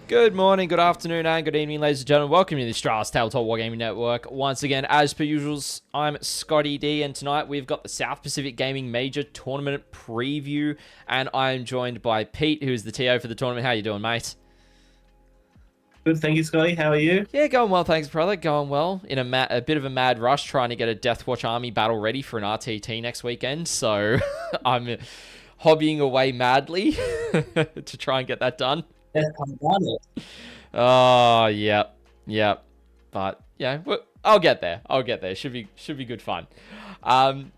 Good morning, good afternoon, and good evening, ladies and gentlemen. Welcome to the Australia's Tabletop Wargaming Network. Once again, as per usual, I'm ScottyD, and tonight we've got the South Pacific Gaming Major Tournament preview, and I'm joined by Pete, who is the TO for the tournament. How you doing, mate? Good, thank you, Scotty. How are you? Yeah, going well, thanks, brother. Going well. In a bit of a mad rush, trying to get a Deathwatch Army battle ready for an RTT next weekend, so I'm hobbying away madly to try and get that done. Yes, I've done it. Oh, yep. But yeah, I'll get there. Should be good fun.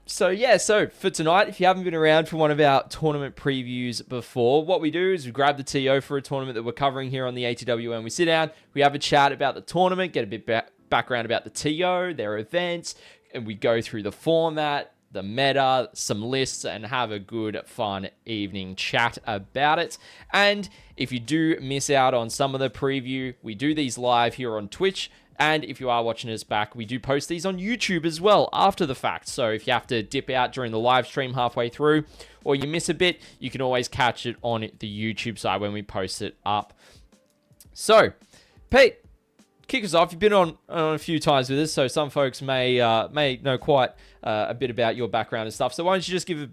So for tonight, if you haven't been around for one of our tournament previews before, what we do is we grab the TO for a tournament that we're covering here on the ATWM. We sit down, we have a chat about the tournament, get a bit background about the TO, their events, and we go through the format, the meta, some lists, and have a good, fun evening chat about it. And if you do miss out on some of the preview, we do these live here on Twitch. And if you are watching us back, we do post these on YouTube as well after the fact. So if you have to dip out during the live stream halfway through, or you miss a bit, you can always catch it on the YouTube side when we post it up. So, Pete, kick us off. You've been on a few times with us, so some folks may know quite a bit about your background and stuff. So why don't you just give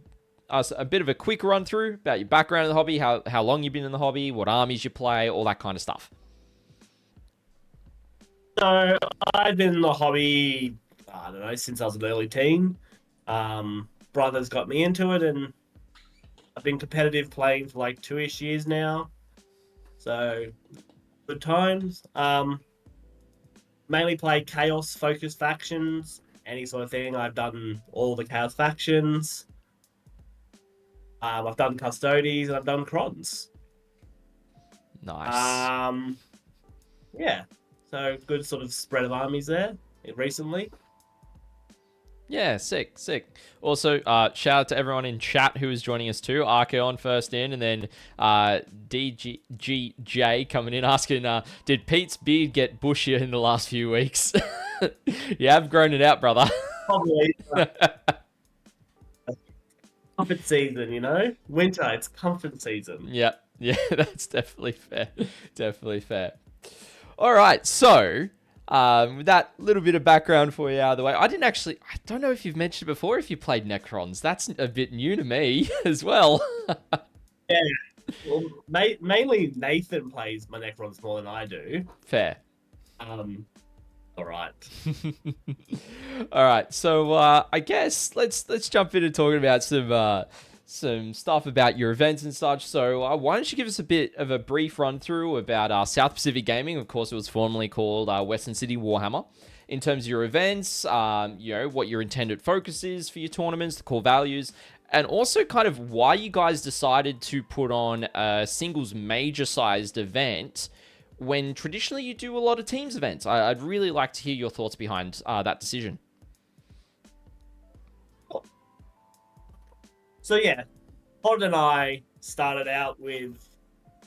us a bit of a quick run through about your background in the hobby, how long you've been in the hobby, what armies you play, all that kind of stuff. So I've been in the hobby, I don't know, since I was an early teen. Brothers got me into it, and I've been competitive playing for like 2-ish years now. So good times. Mainly play chaos-focused factions, any sort of thing. I've done all the chaos factions. I've done custodies, and I've done crons. Nice. Yeah. So good sort of spread of armies there recently. Yeah, sick. Also, shout out to everyone in chat who is joining us too. Archeon first in, and then DGJ coming in asking, did Pete's beard get bushier in the last few weeks? You have grown it out, brother. Probably. Comfort season, you know? Winter, it's comfort season. Yeah, that's definitely fair. All right, so with that little bit of background for you out of the way, I don't know if you've mentioned before if you played Necrons. That's a bit new to me as well. Yeah, well, mainly Nathan plays my Necrons more than I do. Fair. All right. All right, so I guess let's jump into talking about some stuff about your events and such. So why don't you give us a bit of a brief run through about South Pacific Gaming? Of course, it was formerly called Western City Warhammer. In terms of your events, what your intended focus is for your tournaments, the core values, and also kind of why you guys decided to put on a singles major-sized event when traditionally you do a lot of teams events. I'd really like to hear your thoughts behind that decision. So yeah, Pod and I started out with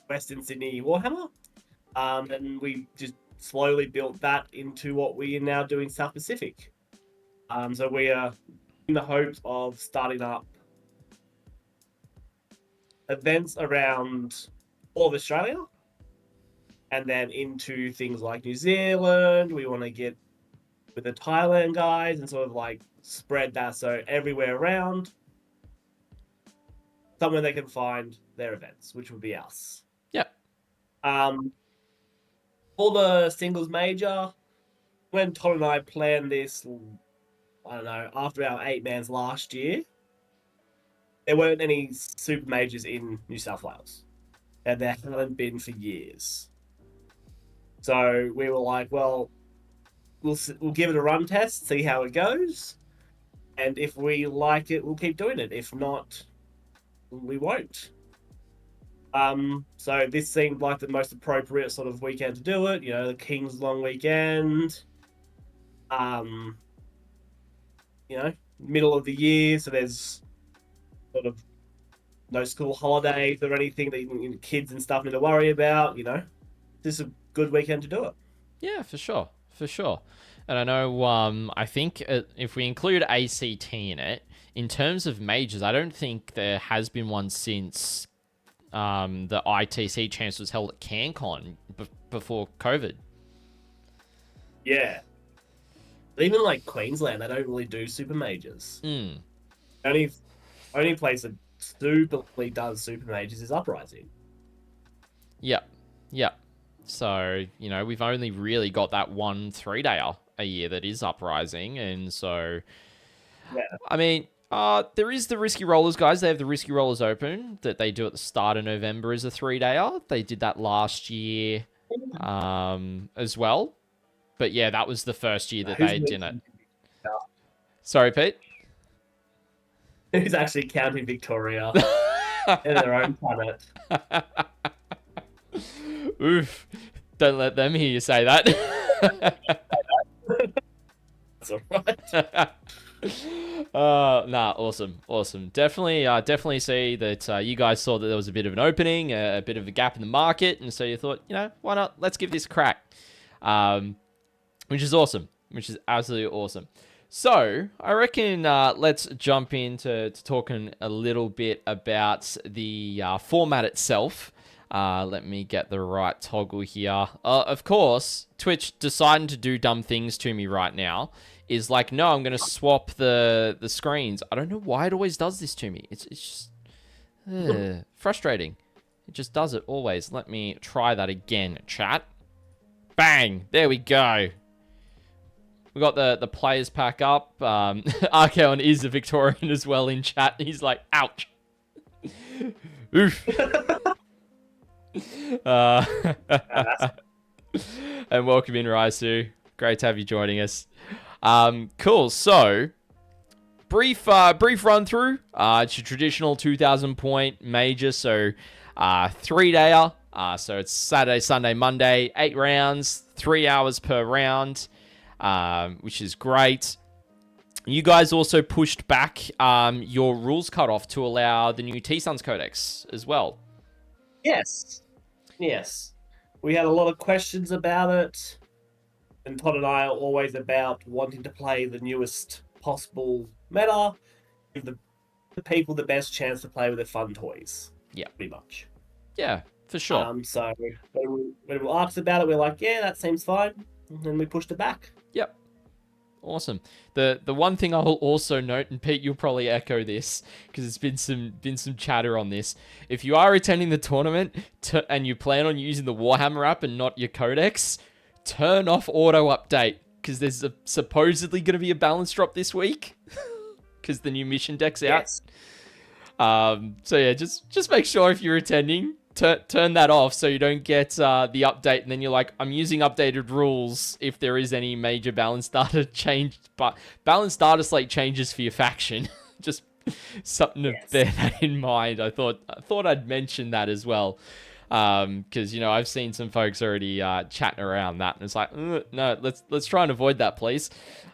Western Sydney Warhammer, and we just slowly built that into what we are now doing South Pacific. So we are in the hopes of starting up events around all of Australia, and then into things like New Zealand. We want to get with the Thailand guys and sort of like spread that so everywhere around, somewhere they can find their events, which would be us. Yep. For the singles major, when Todd and I planned this, I don't know, after our 8-mans last year, there weren't any super majors in New South Wales, and there haven't been for years. So we were like, well, we'll give it a run test, see how it goes, and if we like it, we'll keep doing it. If not, we won't. So this seemed like the most appropriate sort of weekend to do it. You know, the King's long weekend. Middle of the year, so there's sort of no school holidays or anything that kids and stuff need to worry about. You know, this is a good weekend to do it. Yeah, for sure. And I know, I think if we include ACT in it, in terms of majors, I don't think there has been one since the ITC champs was held at CanCon before COVID. Yeah. Even like Queensland, they don't really do super majors. Only place that superly does super majors is Uprising. Yep. So, we've only really got that one 3-dayer a year that is Uprising. And so, yeah. I mean, there is the Risky Rollers, guys. They have the Risky Rollers Open that they do at the start of November as a 3-dayer. They did that last year as well. But yeah, that was the first year that they did it. Sorry, Pete? Who's actually counting Victoria in their own planet? Oof. Don't let them hear you say that. That's alright. Awesome. Definitely see that you guys saw that there was a bit of an opening, a bit of a gap in the market, and so you thought, why not? Let's give this a crack. Which is awesome. Which is absolutely awesome. So, I reckon let's jump into talking a little bit about the format itself. Let me get the right toggle here. Of course, Twitch deciding to do dumb things to me right now is like, no, I'm going to swap the screens. I don't know why it always does this to me. It's just frustrating. It just does it always. Let me try that again, chat. Bang! There we go. We got the players pack up. Archeon is a Victorian as well in chat. He's like, ouch. Oof. And welcome in, Raisu. Great to have you joining us. Cool. So, brief run through. It's your traditional 2,000 point major. So, 3-dayer. So it's Saturday, Sunday, Monday, 8 rounds, 3 hours per round. Which is great. You guys also pushed back your rules cutoff to allow the new T-Suns Codex as well. Yes. We had a lot of questions about it, and Todd and I are always about wanting to play the newest possible meta, give the people the best chance to play with their fun toys. Yeah. Pretty much. Yeah, for sure. So when we were asked about it, we're like, yeah, that seems fine. And then we pushed it back. Yep. Awesome. The one thing I'll also note, and Pete, you'll probably echo this because it's been some chatter on this. If you are attending the tournament and you plan on using the Warhammer app and not your codex, turn off auto update because there's supposedly going to be a balance drop this week because the new mission deck's out. Yes. So yeah, just make sure if you're attending, turn that off so you don't get the update and then you're like, I'm using updated rules if there is any major balance data change, but balance data slate changes for your faction. Just something to bear that in mind. I thought I'd mention that as well. Because I've seen some folks already chatting around that, and it's like, no, let's try and avoid that, please.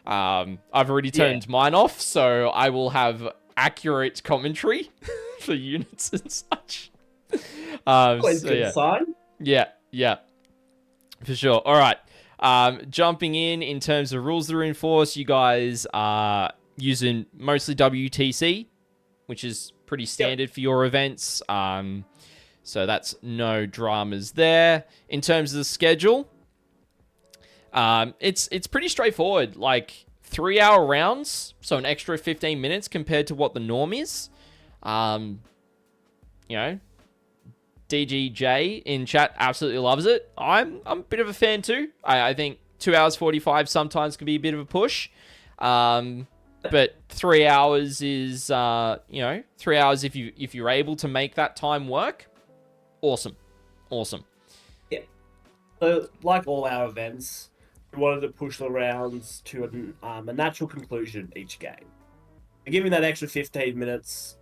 I've already turned mine off, so I will have accurate commentary for units and such. Always good sign. Yeah, for sure. All right. Jumping in terms of rules that are in force, you guys are using mostly WTC, which is pretty standard for your events. So that's no dramas there. In terms of the schedule, it's pretty straightforward. Like 3-hour rounds, so an extra 15 minutes compared to what the norm is. DGJ in chat absolutely loves it. I'm a bit of a fan too. I think 2 hours 45 sometimes can be a bit of a push. But 3 hours is 3 hours if you're able to make that time work. Awesome. Yeah. So like all our events, we wanted to push the rounds to a natural conclusion each game. And giving that extra 15 minutes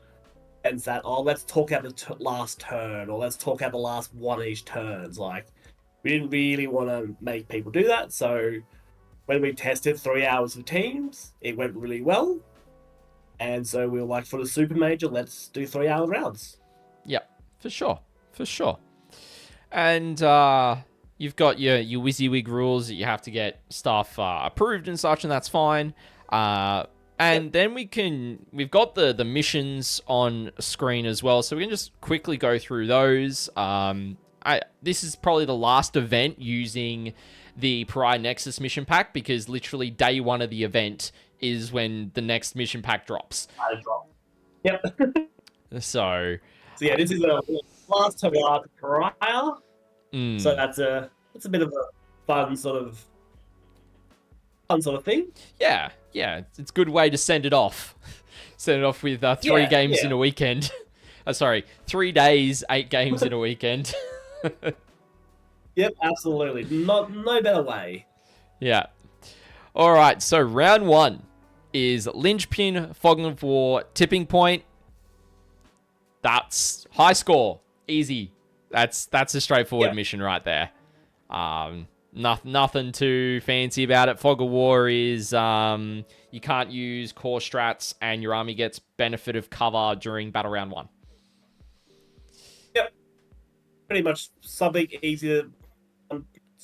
and that, let's talk out the last turn, or let's talk out the last one of each turns. Like, we didn't really want to make people do that, so when we tested 3 hours of teams, it went really well. And so we were like, for the Super Major, let's do 3-hour rounds. Yep, for sure. And you've got your WYSIWYG rules that you have to get stuff approved and such, and that's fine. And then we've got the missions on screen as well, so we can just quickly go through those. This is probably the last event using the Pariah Nexus mission pack, because literally day one of the event is when the next mission pack drops. Yep. So yeah, this is the last time we are to Pariah. So that's a bit of a fun sort of thing. Yeah, it's a good way to send it off. Send it off with 3 games in a weekend. 3 days, 8 games in a weekend. Yep, absolutely. No better way. Yeah. All right, so round 1 is Linchpin, Fog of War, Tipping Point. That's high score, easy. That's a straightforward mission right there. Nothing too fancy about it. Fog of War is you can't use core strats, and your army gets benefit of cover during battle round 1. Yep. Pretty much something easy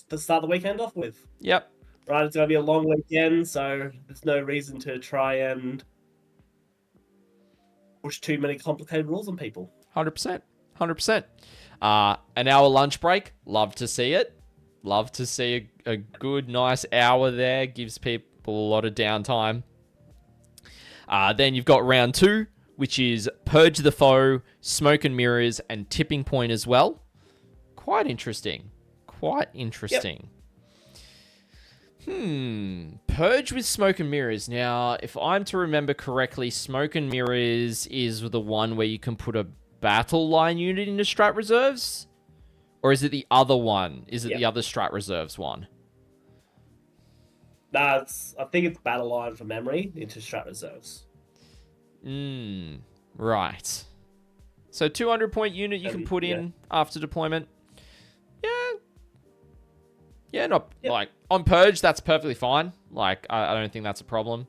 to start the weekend off with. Yep. Right, it's going to be a long weekend, so there's no reason to try and push too many complicated rules on people. 100%. An hour lunch break. Love to see it. Love to see a good, nice hour there. Gives people a lot of downtime. Then you've got round 2, which is Purge the Foe, Smoke and Mirrors, and Tipping Point as well. Quite interesting. Yep. Purge with Smoke and Mirrors. Now, if I'm to remember correctly, Smoke and Mirrors is the one where you can put a battle line unit into strat reserves? Or is it the other one? Is it the other strat reserves one? I think it's battle line from memory into strat reserves. Right. So 200-point unit you can put in after deployment. Yeah, like on Purge, that's perfectly fine. Like, I don't think that's a problem.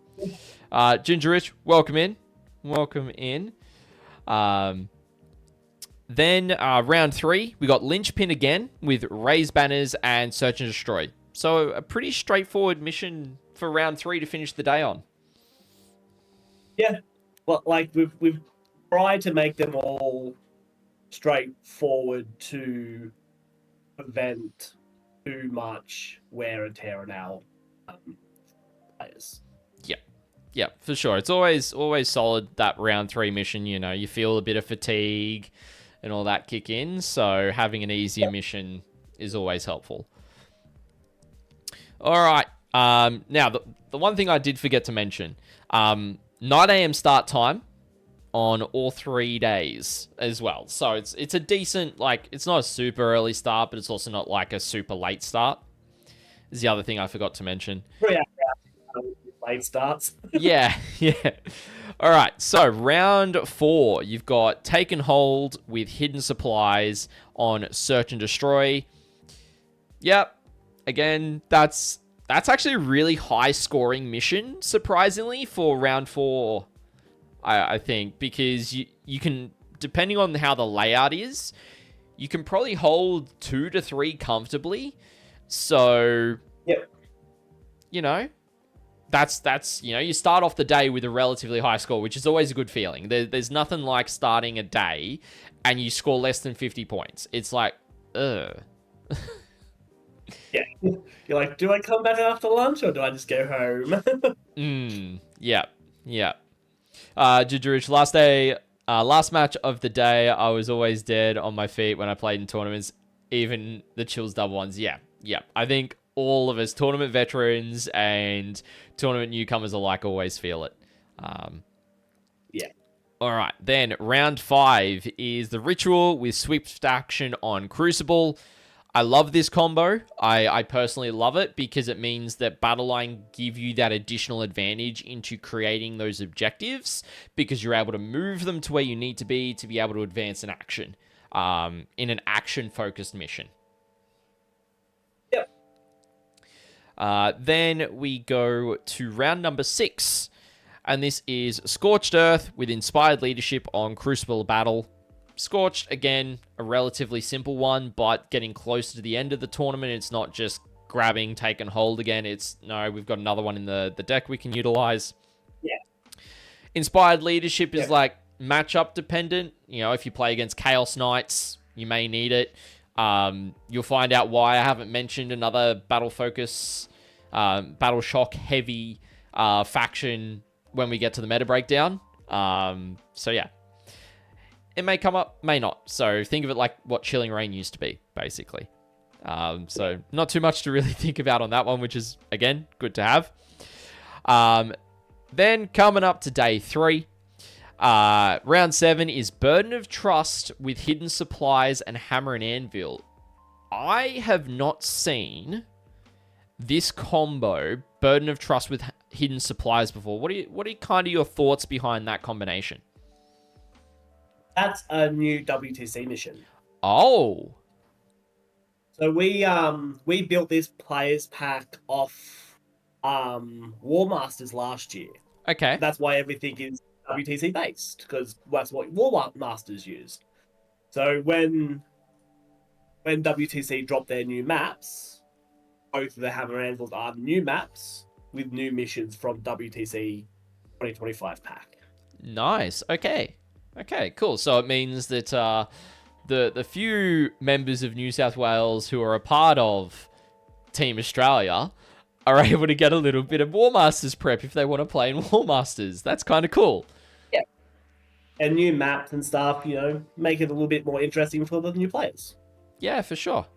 Ginger Rich, welcome in. Then round 3, we got Linchpin again with Raise Banners and Search and Destroy. So a pretty straightforward mission for round 3 to finish the day on. Yeah, well, like we've tried to make them all straightforward to prevent too much wear and tear on our players. Yeah, for sure. It's always solid, that round 3 mission. You know, you feel a bit of fatigue and all that kick in, so having an easier mission is always helpful. All right. Now, the one thing I did forget to mention, 9 a.m. start time on all 3 days as well. So it's a decent, like, it's not a super early start, but it's also not like a super late start. Is the other thing I forgot to mention. Late starts. yeah. All right, so round 4, you've got Take and Hold with Hidden Supplies on Search and Destroy. Yep. Again, that's actually a really high scoring mission, surprisingly, for round 4. I think, because you can, depending on how the layout is, you can probably hold 2 to 3 comfortably. So, you know, that's you start off the day with a relatively high score, which is always a good feeling. There's nothing like starting a day and you score less than 50 points. It's like, ugh. Yeah. You're like, do I come back after lunch or do I just go home? Yeah. Jujurich, last match of the day, I was always dead on my feet when I played in tournaments, even the Chills double ones. Yeah. I think all of us, tournament veterans and tournament newcomers alike, always feel it. Yeah. All right, then round 5 is the Ritual with Swift Action on Crucible. I love this combo. I personally love it because it means that Battleline give you that additional advantage into creating those objectives, because you're able to move them to where you need to be able to advance an action in an action-focused mission. Yep. Then we go to round number 6, and this is Scorched Earth with Inspired Leadership on Crucible Battle. Scorched, again, a relatively simple one, but getting closer to the end of the tournament, it's not just grabbing, take, and hold again. It's, no, we've got another one in the deck we can utilize. Yeah. Inspired leadership is Yep. like matchup dependent. You know, if you play against Chaos Knights, you may need it. You'll find out why I haven't mentioned another battle focus, battle shock heavy faction when we get to the meta breakdown. So yeah, it may come up, may not. So think of it like what Chilling Reign used to be, basically. So not too much to really think about on that one, which is, again, good to have. Then coming up to day 3, round 7 is Burden of Trust with Hidden Supplies and Hammer and Anvil. I have not seen this combo, Burden of Trust with Hidden Supplies, before. What are kind of your thoughts behind that combination? That's a new WTC mission. Oh. So we built this players pack off War Masters last year. Okay. That's why everything is WTC based, because that's what War Masters used. So when WTC dropped their new maps, both of the Hammer and Anvils are new maps with new missions from WTC 2025 pack. Nice. Okay, cool. So it means that the few members of New South Wales who are a part of Team Australia are able to get a little bit of War Masters prep if they want to play in War Masters. That's kind of cool. Yeah. And new maps and stuff, you know, make it a little bit more interesting for the new players. Yeah, for sure.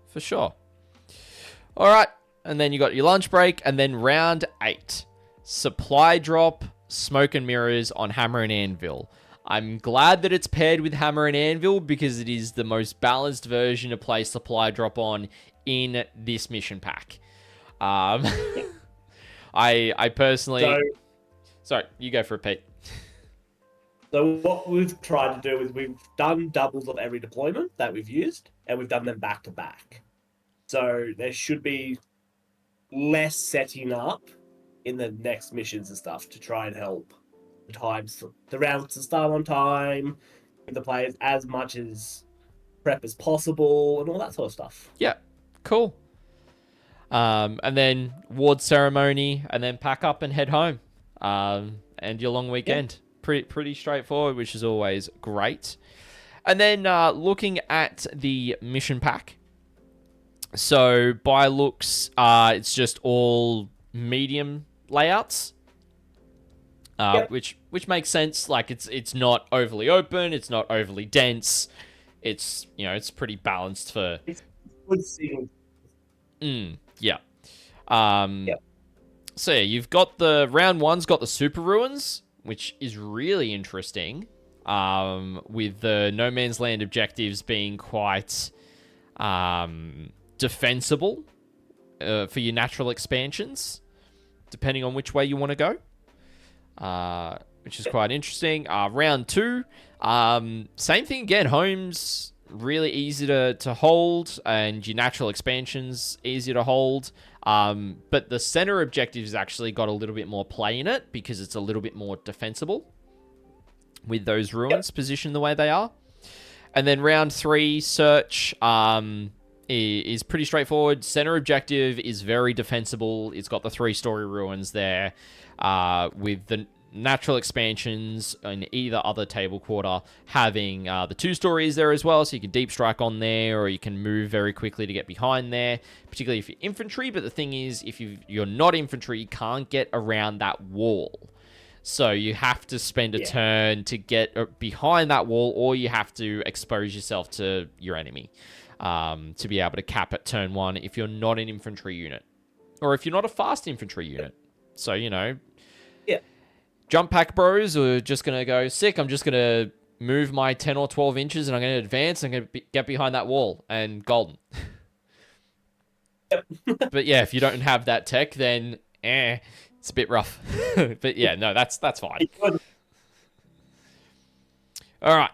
All right. And then you got your lunch break, and then round 8. Supply drop, Smoke and Mirrors on Hammer and Anvil. I'm glad that it's paired with Hammer and Anvil because it is the most balanced version to play supply drop on in this mission pack. I personally... Sorry, you go for it, Pete. So what we've tried to do is we've done doubles of every deployment that we've used, and we've done them back to back. So there should be less setting up in the next missions and stuff to try and help the rounds to start on time, give the players as much as prep as possible, and all that sort of stuff. Yeah, cool. And then ward ceremony, and then pack up and head home. And your long weekend. Yeah. Pretty straightforward, which is always great. And then looking at the mission pack. So by looks, it's just all medium layouts. Which makes sense. Like it's not overly open, it's not overly dense. It's it's pretty balanced for. It's good seeing. Yeah. So yeah, you've got the round 1's got the super ruins, which is really interesting. With the No Man's Land objectives being quite defensible for your natural expansions, depending on which way you want to go. Which is quite interesting. Round 2, same thing again. Homes really easy to hold, and your natural expansions easy to hold. But the center objectives actually got a little bit more play in it because it's a little bit more defensible with those ruins positioned the way they are. And then round 3, search is pretty straightforward. Center objective is very defensible. It's got the 3-story ruins there, with the natural expansions in either other table quarter having the 2 stories there as well, so you can deep strike on there, or you can move very quickly to get behind there, particularly if you're infantry. But the thing is, if you're not infantry, you can't get around that wall. So you have to spend a turn to get behind that wall, or you have to expose yourself to your enemy to be able to cap at turn 1 if you're not an infantry unit. Or if you're not a fast infantry unit. So, jump pack bros are just going to go, sick, I'm just going to move my 10 or 12 inches and I'm going to advance and I'm going to get behind that wall and golden. But yeah, if you don't have that tech, then it's a bit rough. But yeah, no, that's fine. All right.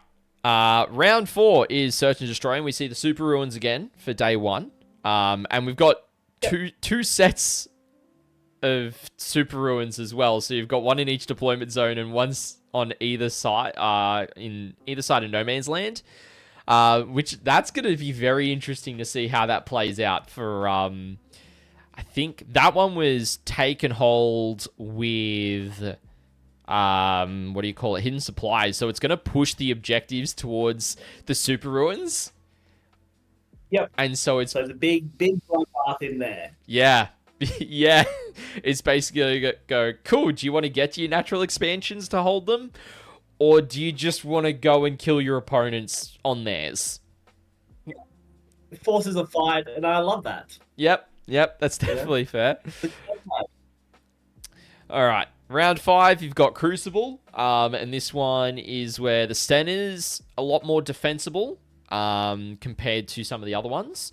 Round 4 is Search and Destroy, and we see the Super Ruins again for day 1. And we've got two sets of Super Ruins as well. So you've got one in each deployment zone and one's on either side, in either side of No Man's Land. Which that's going to be very interesting to see how that plays out for, I think that one was take and hold with what do you call it? Hidden supplies. So it's going to push the objectives towards the super ruins. Yep. And so there's a big path in there. Yeah. Yeah. It's basically go, cool, do you want to get to your natural expansions to hold them? Or do you just want to go and kill your opponents on theirs? It forces a fight, and I love that. Yep, that's definitely fair. All right, round 5, you've got Crucible, and this one is where the center's a lot more defensible compared to some of the other ones.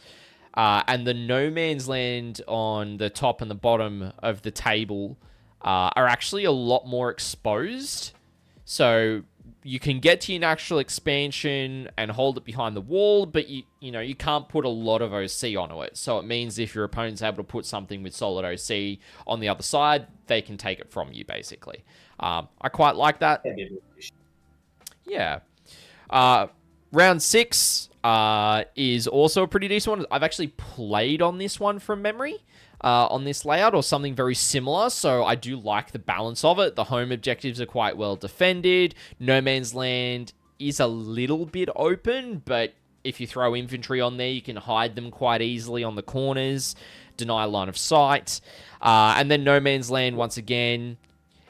And the no man's land on the top and the bottom of the table are actually a lot more exposed. So you can get to your natural expansion and hold it behind the wall, but you can't put a lot of OC onto it. So it means if your opponent's able to put something with solid OC on the other side, they can take it from you, basically. I quite like that. Yeah. Round 6 is also a pretty decent one. I've actually played on this one from memory, on this layout, or something very similar, so I do like the balance of it. The home objectives are quite well defended. No Man's Land is a little bit open, but if you throw infantry on there, you can hide them quite easily on the corners, deny line of sight. And then No Man's Land, once again,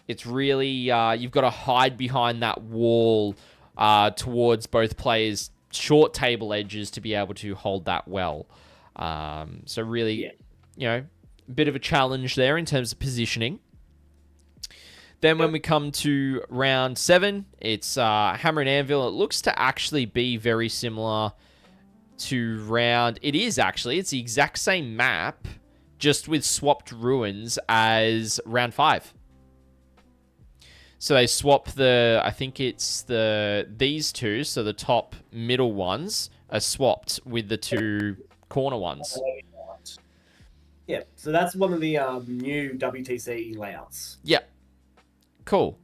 it's really, you've got to hide behind that wall towards both players' short table edges to be able to hold that well. So really, a bit of a challenge there in terms of positioning. Then when we come to round 7, it's Hammer and Anvil. It looks to actually be very similar to round... It is actually. It's the exact same map, just with swapped ruins as round 5. So they swap I think it's these two, so the top middle ones are swapped with the two corner ones. Yeah, so that's one of the new WTC layouts. Yeah, cool.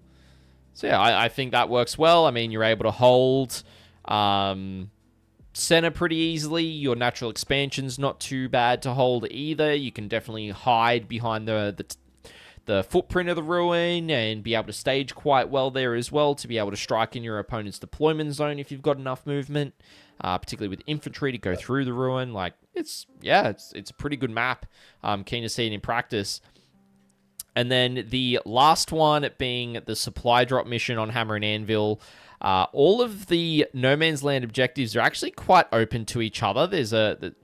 So yeah, I think that works well. I mean, you're able to hold center pretty easily. Your natural expansion's not too bad to hold either. You can definitely hide behind the footprint of the ruin and be able to stage quite well there as well to be able to strike in your opponent's deployment zone if you've got enough movement, particularly with infantry to go through the ruin. Like, it's a pretty good map. I'm keen to see it in practice. And then the last one being the supply drop mission on Hammer and Anvil. All of the No Man's Land objectives are actually quite open to each other.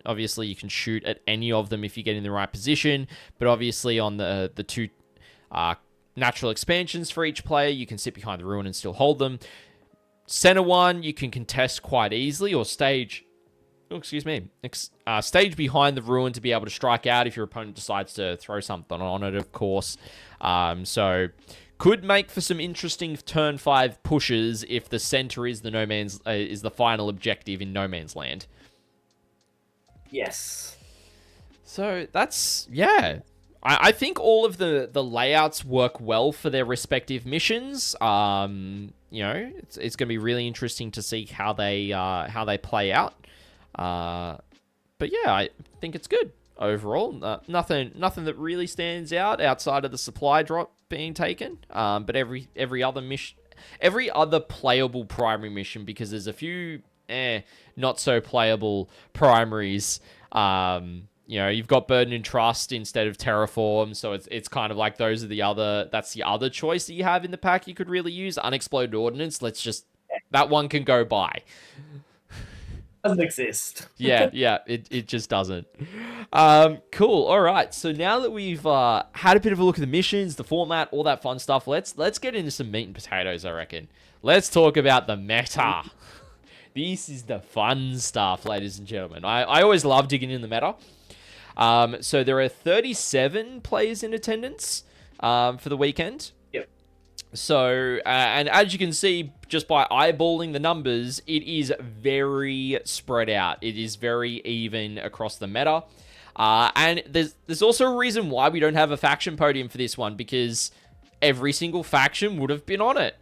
Obviously you can shoot at any of them if you get in the right position, but obviously on the two natural expansions for each player, you can sit behind the ruin and still hold them. Center one, you can contest quite easily or stage behind the ruin to be able to strike out if your opponent decides to throw something on it, of course. So could make for some interesting turn 5 pushes if the center is is the final objective in No Man's Land. Yes. So that's, yeah. I think all of the layouts work well for their respective missions. It's going to be really interesting to see how they play out. But yeah, I think it's good overall. Nothing that really stands out outside of the supply drop being taken. But every other mission, every other playable primary mission, because there's a few not so playable primaries. You've got Burden and Trust instead of Terraform, so it's kind of like that's the other choice that you have in the pack you could really use. Unexploded Ordnance, that one can go by. Doesn't exist. yeah, it just doesn't. Cool, alright, so now that we've had a bit of a look at the missions, the format, all that fun stuff, let's get into some meat and potatoes, I reckon. Let's talk about the meta. This is the fun stuff, ladies and gentlemen. I always love digging in the meta. So there are 37 players in attendance for the weekend. Yep. So, and as you can see, just by eyeballing the numbers, it is very spread out. It is very even across the meta. And there's also a reason why we don't have a faction podium for this one, because every single faction would have been on it.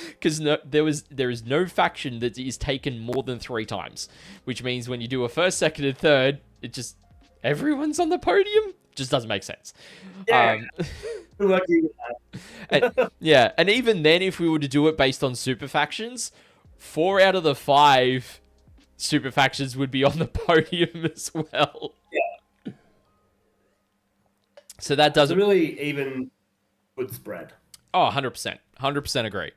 Because there is no faction that is taken more than 3 times, which means when you do a first, second, and third, it just everyone's on the podium. Just doesn't make sense. Yeah. And even then, if we were to do it based on super factions, 4 out of the 5 super factions would be on the podium as well. Yeah. So that doesn't really even good spread. Oh, 100%. 100% agree.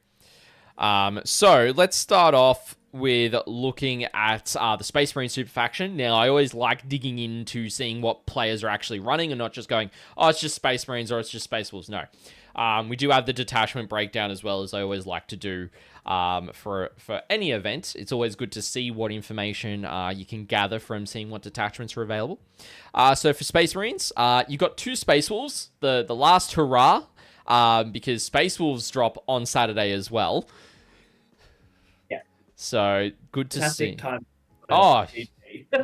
So let's start off with looking at the Space Marine super faction. Now, I always like digging into seeing what players are actually running and not just going, oh, it's just Space Marines or it's just Space Wolves. No. We do have the Detachment Breakdown as well, as I always like to do for any event. It's always good to see what information you can gather from seeing what detachments are available. So for Space Marines, you've got 2 Space Wolves, the last hurrah, because Space Wolves drop on Saturday as well. Yeah. So good to see. Time. Oh,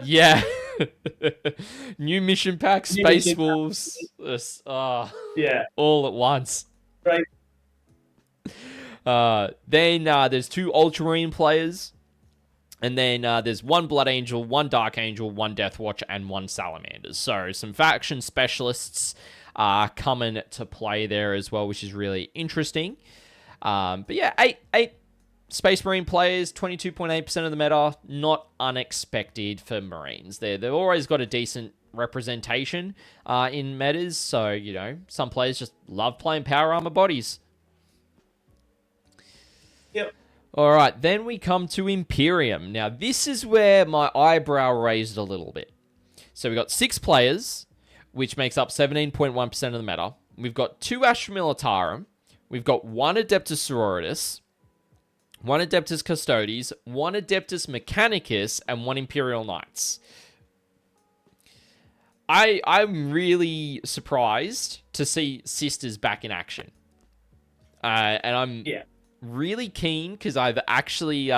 yeah. New mission pack, Space Wolves. Yeah. All at once. Right. Then there's 2 Ultramarine players. And then there's 1 Blood Angel, 1 Dark Angel, 1 Death Watch, and 1 Salamanders. So some faction specialists coming to play there as well, which is really interesting. But yeah, 8 Space Marine players, 22.8% of the meta, not unexpected for Marines. They've always got a decent representation in metas, so, you know, some players just love playing power armor bodies. Yep. All right, then we come to Imperium. Now, this is where my eyebrow raised a little bit. So we got 6 players, which makes up 17.1% of the meta. We've got 2 Astra Militarum. We've got 1 Adeptus Sororitas, 1 Adeptus Custodes, 1 Adeptus Mechanicus, and 1 Imperial Knights. I'm really surprised to see Sisters back in action. And I'm really keen because I've actually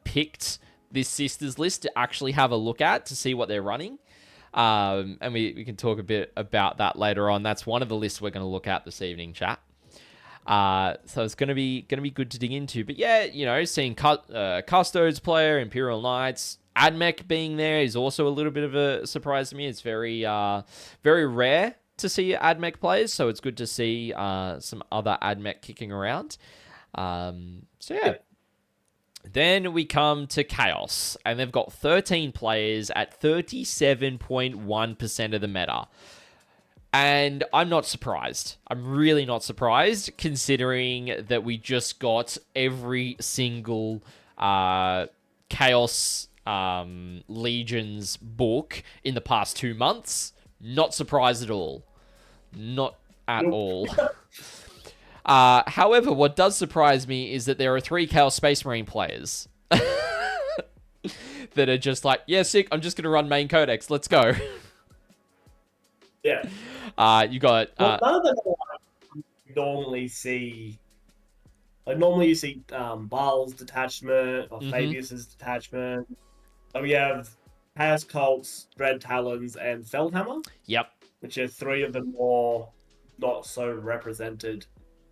picked this Sisters list to actually have a look at to see what they're running. And we can talk a bit about that later on. That's one of the lists we're going to look at this evening, chat. So it's going to be good to dig into. But yeah, you know, seeing Custodes player, Imperial Knights, Admech being there is also a little bit of a surprise to me. It's very rare to see Admech players, so it's good to see some other Admech kicking around. So yeah. Then we come to Chaos, and they've got 13 players at 37.1% of the meta. And I'm not surprised. I'm really not surprised, considering that we just got every single Chaos Legions book in the past 2 months. Not surprised at all. Not at all. However, what does surprise me is that there are 3 Chaos Space Marine players that are just like, yeah, sick, I'm just going to run main codex. Let's go. Yeah. You got... none of them normally see... Like, normally you see Baal's detachment, or Fabius's detachment. We have Chaos Cults, Dread Talons, and Feldhammer. Yep. Which are 3 of the more not so represented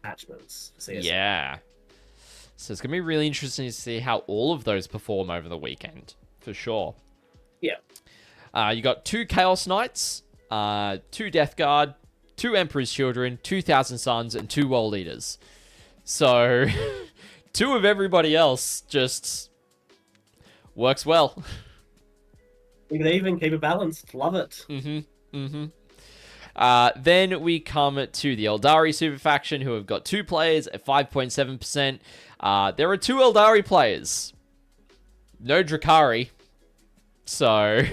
attachments. Yeah. So it's going to be really interesting to see how all of those perform over the weekend, for sure. Yeah. You got 2 Chaos Knights, 2 Death Guard, 2 Emperor's Children, 2,000 Suns, and 2 World Eaters. So, 2 of everybody else just works well. You can even keep it balanced. Love it. Then we come to the Eldari super faction, who have got 2 players at 5.7%. There are 2 Eldari players. No Drakari. So...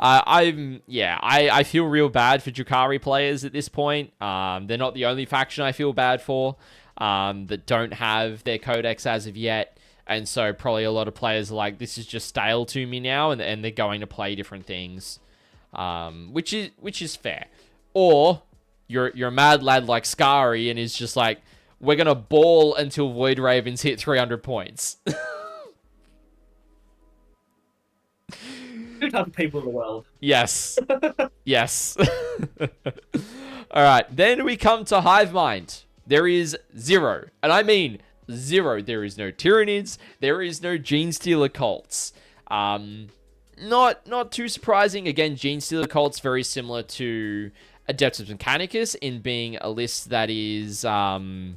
I feel real bad for Drakari players at this point. They're not the only faction I feel bad for that don't have their codex as of yet. And so probably a lot of players are like, this is just stale to me now, and they're going to play different things. Which is fair. Or you're a mad lad like Scary and is just like, we're gonna ball until Void Ravens hit 300 points. Two types of people in the world. Yes. Yes. All right. Then we come to Hive Mind. There is 0. And I mean 0. There is no Tyranids. There is no Gene Stealer cults. not too surprising. Again, Gene Stealer Cult's very similar to Adeptus Mechanicus in being a list that is a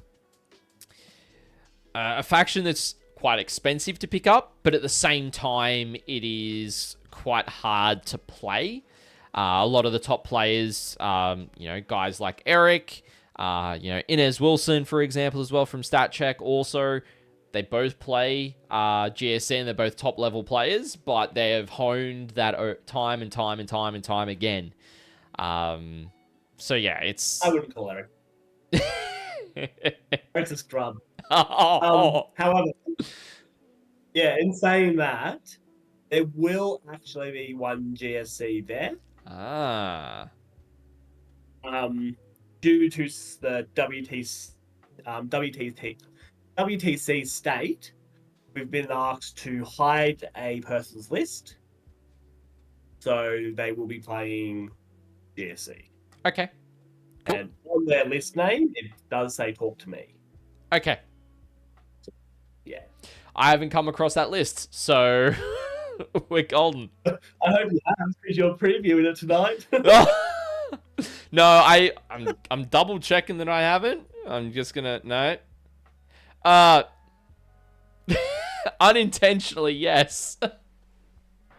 faction that's quite expensive to pick up, but at the same time, it is quite hard to play. A lot of the top players, guys like Eric, Inez Wilson, for example, as well from StatCheck. Also, they both play GSC and they're both top level players, but they have honed that time and time and time and time again. So yeah, it's. I wouldn't call Eric. Eric's a scrub. However, yeah, in saying that, there will actually be one GSC there. Due to the WTC state, we've been asked to hide a person's list, so they will be playing GSC. Okay. Cool. And on their list name, it does say "Talk to Me." Okay. Yeah. I haven't come across that list, so we're golden. I hope you have, because you're previewing it tonight. No, I'm double checking that I haven't. I'm just gonna no. Unintentionally, yes.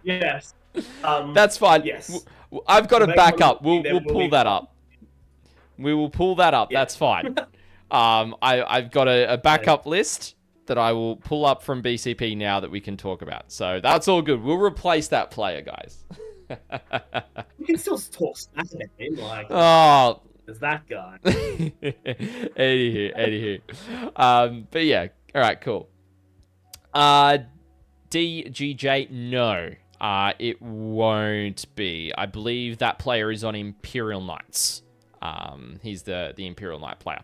Yes. That's fine. Yes. I've got a backup. We'll pull that up. We will pull that up. Yeah. That's fine. I've got a backup list that I will pull up from BCP now that we can talk about. So that's all good. We'll replace that player, guys. We can still talk smack about him, like, there's that guy. Anywho. But yeah, all right, cool. DGJ, no. It won't be. I believe that player is on Imperial Knights. He's the Imperial Knight player.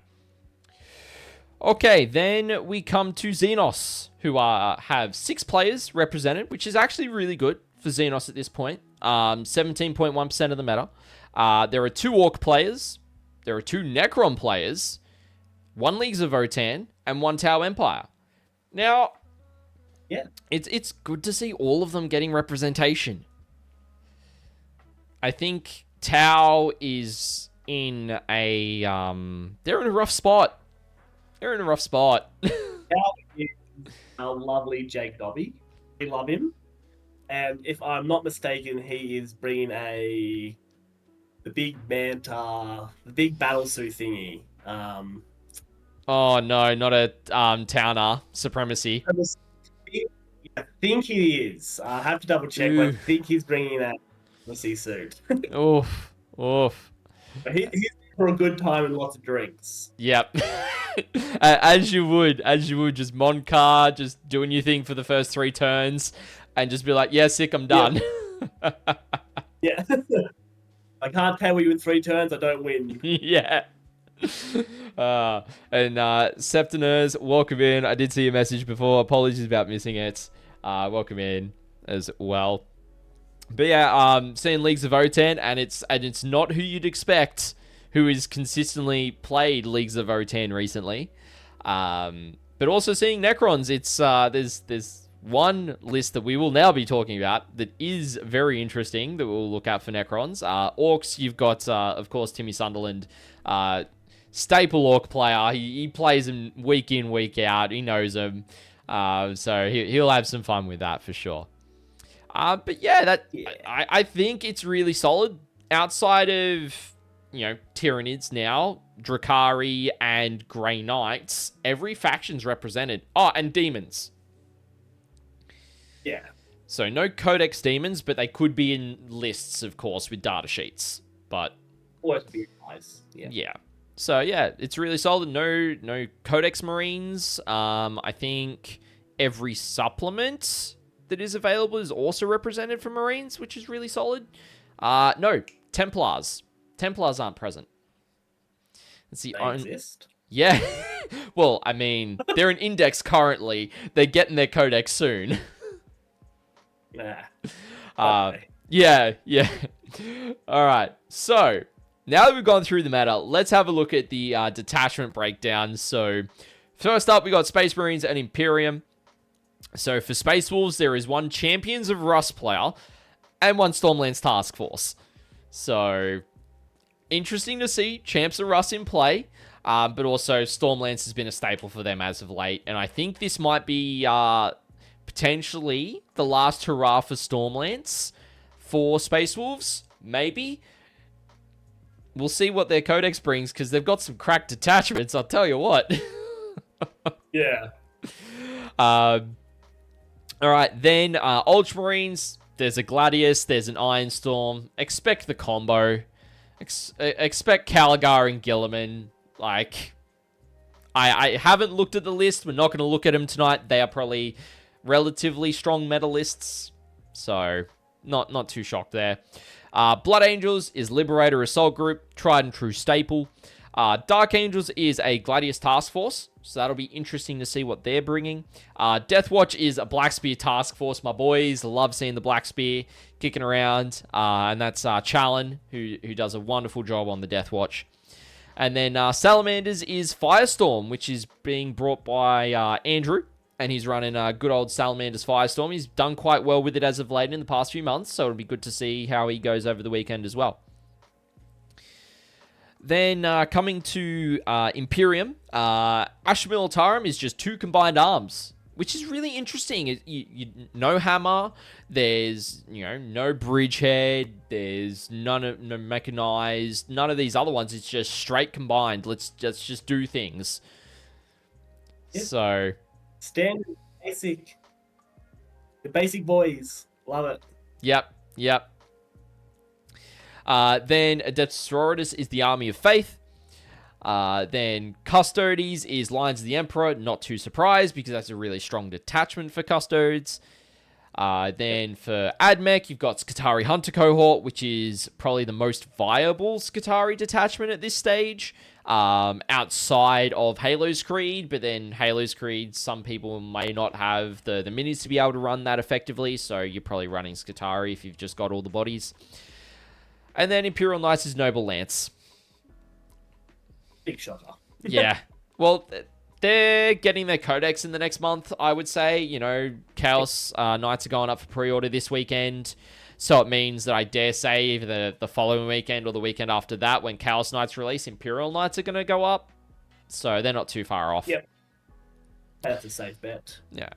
Okay, then we come to Xenos, who have 6 players represented, which is actually really good for Xenos at this point. 17.1% of the meta. There are 2 Orc players. There are 2 Necron players. 1 Leagues of Votann, and 1 Tau Empire. Now, yeah, it's good to see all of them getting representation. I think Tau is in a they're in a rough spot. Tau is a lovely Jake Dobby. We love him, and if I'm not mistaken, he is bringing the big manta, the big battle suit thingy. Oh no, not a Towner Supremacy. I think he is. I have to double check, but I think he's bringing that Supremacy suit. Oof. But he's for a good time and lots of drinks. Yep. As you would, just Moncar, just doing your thing for the first 3 turns, and just be like, yeah, sick, I'm done. Yeah. I can't tell you in 3 turns, I don't win. Yeah. And Septiners, welcome in. I did see your message before. Apologies about missing it. Welcome in as well. But yeah, seeing Leagues of Votann, and it's not who you'd expect, who has consistently played Leagues of Votann recently. But also seeing Necrons, it's there's one list that we will now be talking about that is very interesting that we'll look at for Necrons. Orcs, you've got of course Timmy Sunderland, staple Orc player. He plays them week in, week out. He knows them. So he'll have some fun with that for sure. But yeah, I think it's really solid. Outside of, Tyranids now, Drakari and Grey Knights, every faction's represented. Oh, and Demons. Yeah. So no Codex Demons, but they could be in lists, of course, with data sheets. But always be nice. Yeah. So yeah, it's really solid. No Codex Marines. I think every supplement that is available is also represented for Marines, which is really solid. No, Templars. Templars aren't present. It's the only exist. Yeah. Well, I mean, they're an index currently. They're getting their Codex soon. Yeah. All right. So now that we've gone through the meta, let's have a look at the detachment breakdown. So first up, we got Space Marines and Imperium. So for Space Wolves, there is 1 Champions of Rust player, and one Stormlands Task Force. So, interesting to see Champs of Rust in play, but also Stormlands has been a staple for them as of late, and I think this might be potentially the last hurrah for Stormlands for Space Wolves, maybe. We'll see what their codex brings, because they've got some cracked detachments, I'll tell you what. Yeah. All right, then Ultramarines, there's a Gladius, there's an Ironstorm. Expect the combo. Expect Caligar and Gilliman. Like, I haven't looked at the list. We're not going to look at them tonight. They are probably relatively strong medalists, so not too shocked there. Blood Angels is Liberator Assault Group, tried and true staple. Dark Angels is a Gladius Task Force, so that'll be interesting to see what they're bringing. Death Watch is a Black Spear Task Force. My boys love seeing the Black Spear kicking around, and that's Challen, who does a wonderful job on the Death Watch. And then Salamanders is Firestorm, which is being brought by Andrew, and he's running a good old Salamanders Firestorm. He's done quite well with it as of late in the past few months, so it'll be good to see how he goes over the weekend as well. Then coming to Imperium, Asher Militarum is just 2 combined arms, which is really interesting. No hammer, there's no bridgehead, there's no mechanized, none of these other ones. It's just straight combined. Let's just do things. Yep. So standard, basic, the basic boys, love it. Yep. Then Adeptus Sororitas is the Army of Faith. Then Custodes is Lions of the Emperor. Not too surprised, because that's a really strong detachment for Custodes. Then for AdMech, you've got Skitarii Hunter Cohort, which is probably the most viable Skitarii detachment at this stage, outside of Halo's Creed. But then Halo's Creed, some people may not have the minis to be able to run that effectively, so you're probably running Skitarii if you've just got all the bodies. And then Imperial Knights is Noble Lance. Big shocker. Yeah. Well, they're getting their codex in the next month, I would say. Chaos Knights are going up for pre-order this weekend. So it means that I dare say either the following weekend or the weekend after that, when Chaos Knights release, Imperial Knights are going to go up. So they're not too far off. Yep. That's a safe bet. Yeah.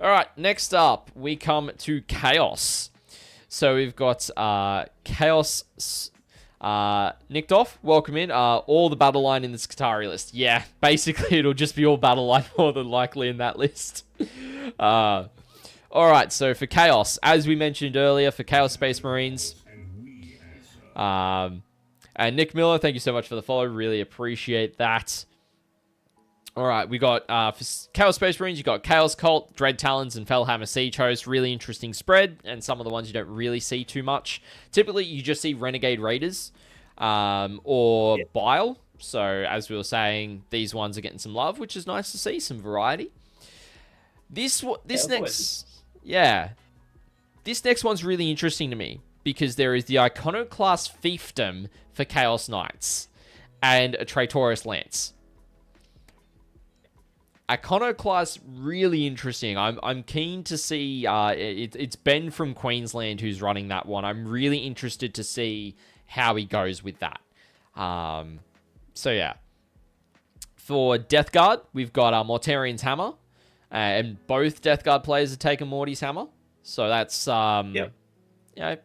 All right, next up, we come to Chaos. So we've got Chaos nicked off. Welcome in. All the battle line in the Skitarii list. Yeah, basically it'll just be all battle line more than likely in that list. All right, so for Chaos, as we mentioned earlier, for Chaos Space Marines, and Nick Miller, thank you so much for the follow. Really appreciate that. All right, we got, for Chaos Space Marines, you got Chaos Cult, Dread Talons, and Fellhammer Siege Host. Really interesting spread, and some of the ones you don't really see too much. Typically, you just see Renegade Raiders, or Bile. So, as we were saying, these ones are getting some love, which is nice to see, some variety. This next one's really interesting to me, because there is the Iconoclast Fiefdom for Chaos Knights, and a Traitorous Lance. Iconoclast, really interesting. I'm keen to see. It's Ben from Queensland who's running that one. I'm really interested to see how he goes with that. So yeah. For Death Guard, we've got Mortarian's Hammer, and both Death Guard players are taking Morty's Hammer. So that's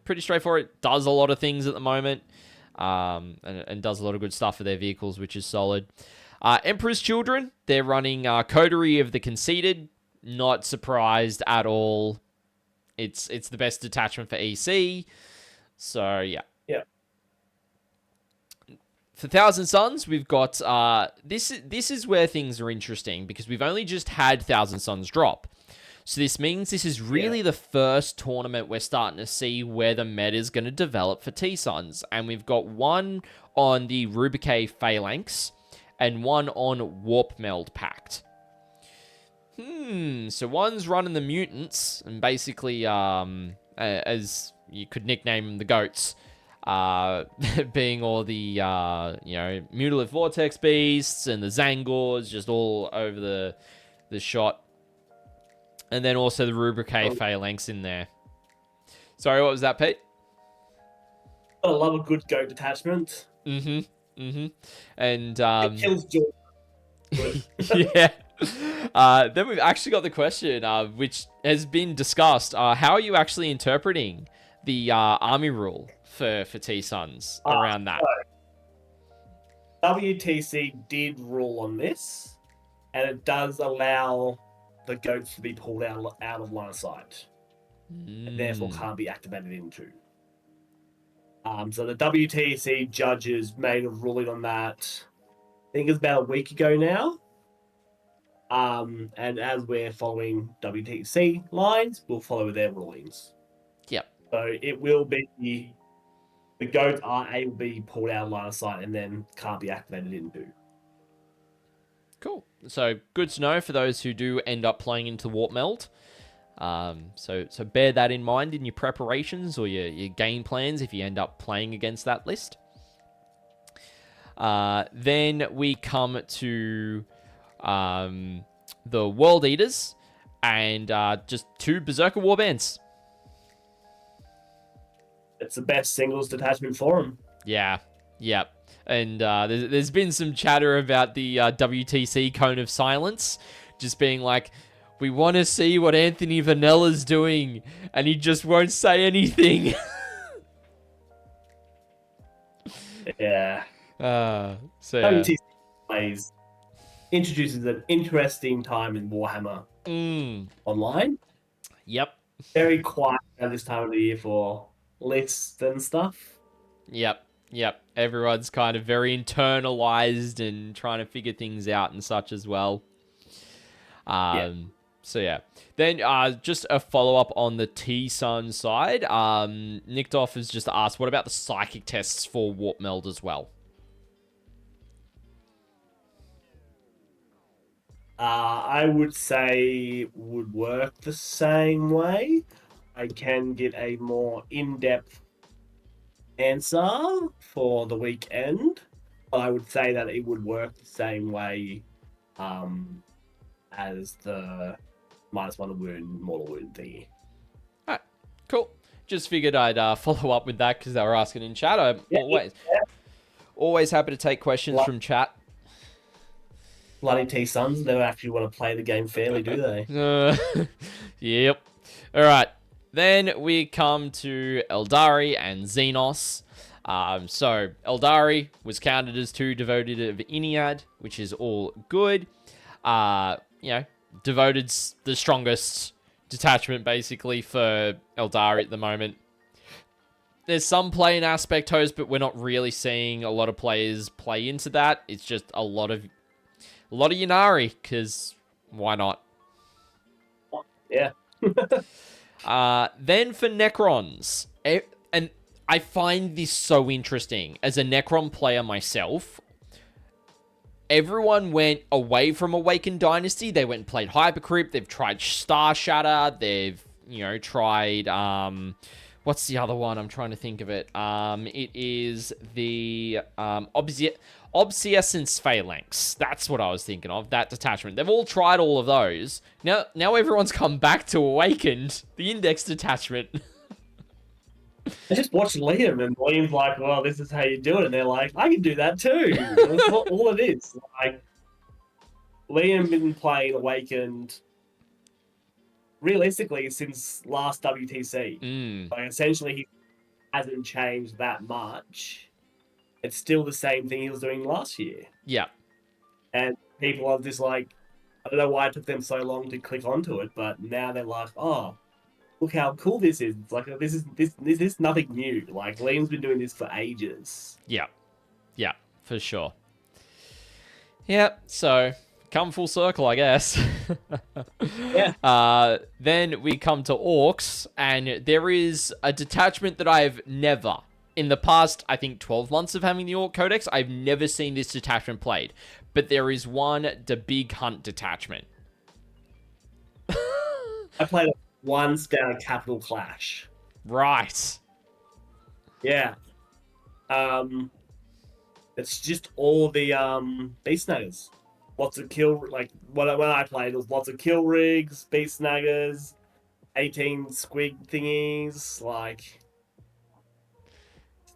pretty straightforward. It does a lot of things at the moment, and does a lot of good stuff for their vehicles, which is solid. Emperor's Children, they're running Coterie of the Conceited. Not surprised at all. It's the best detachment for EC. So, yeah. Yeah. For Thousand Suns, we've got... This is where things are interesting, because we've only just had Thousand Suns drop. So this means this is really the first tournament we're starting to see where the meta is going to develop for T-Suns. And we've got one on the Rubicae Phalanx, and one on Warp Meld Pact. So one's running the mutants, and basically, as you could nickname them, the goats, being all the, Mutilith Vortex Beasts and the Zangors, just all over the shot. And then also the Rubricae Phalanx in there. Sorry, what was that, Pete? I love a good goat detachment. And It kills joy. Good. yeah. Then we've actually got the question, which has been discussed. How are you actually interpreting the army rule for T-Suns around that? WTC did rule on this, and it does allow the goats to be pulled out of line of sight, and therefore can't be activated into. So the WTC judges made a ruling on that, I think it's about a week ago now. And as we're following WTC lines, we'll follow their rulings. Yep. So it will be the goats are able to be pulled out of line of sight and then can't be activated into. Cool. So good to know for those who do end up playing into Warp Meld. So bear that in mind in your preparations or your game plans if you end up playing against that list. Then we come to the World Eaters and just 2 Berserker Warbands. It's the best singles detachment for them. Yeah. Yep. And there's been some chatter about the WTC Cone of Silence just being like, we want to see what Anthony Vanella's doing, and he just won't say anything. Yeah. So yeah. WTC plays introduces an interesting time in Warhammer online. Yep. Very quiet at this time of the year for lists and stuff. Yep. Everyone's kind of very internalized and trying to figure things out and such as well. So yeah. Then just a follow-up on the T-Sun side. Nickdoff has just asked, what about the psychic tests for Warp Meld as well? I would say would work the same way. I can get a more in-depth answer for the weekend. But I would say that it would work the same way as the -1 wound, mortal wound thingy. Alright, cool. Just figured I'd follow up with that because they were asking in chat. I'm always happy to take questions from chat. Bloody T-Suns never actually want to play the game fairly, do they? Yep. Alright. Then we come to Eldari and Xenos. So Eldari was counted as 2 devoted of Iniad, which is all good. Devoted's the strongest detachment basically for Eldari at the moment. There's some play in aspect host, but we're not really seeing a lot of players play into that. It's just a lot of Ynnari, because why not? Yeah. Then for Necrons, and I find this so interesting. As a Necron player myself, everyone went away from Awakened Dynasty. They went and played Hypercrypt. They've tried Star Shatter. They've, tried, what's the other one? I'm trying to think of it. It is the Obsessence Phalanx. That's what I was thinking of, that detachment. They've all tried all of those. Now everyone's come back to Awakened, the Index detachment. I just watched Liam, and Liam's like, well, this is how you do it. And they're like, I can do that too. That's all it is. Like, Liam been playing Awakened realistically since last WTC. Like, essentially, he hasn't changed that much. It's still the same thing he was doing last year. Yeah. And people are just like, I don't know why it took them so long to click onto it, but now they're like, oh, look how cool this is. It's like, this is nothing new. Like, Liam's been doing this for ages. Yeah, for sure. Yeah, so come full circle, I guess. Yeah. Then we come to Orcs, and there is a detachment that I've never, in the past, I think 12 months of having the Orc Codex, I've never seen this detachment played. But there is one, the Big Hunt detachment. I played it once down at Capital Clash. Right. Yeah. It's just all the beast snaggers. Lots of kill, like when I played, it was lots of kill rigs, beast snaggers, 18 squig thingies, like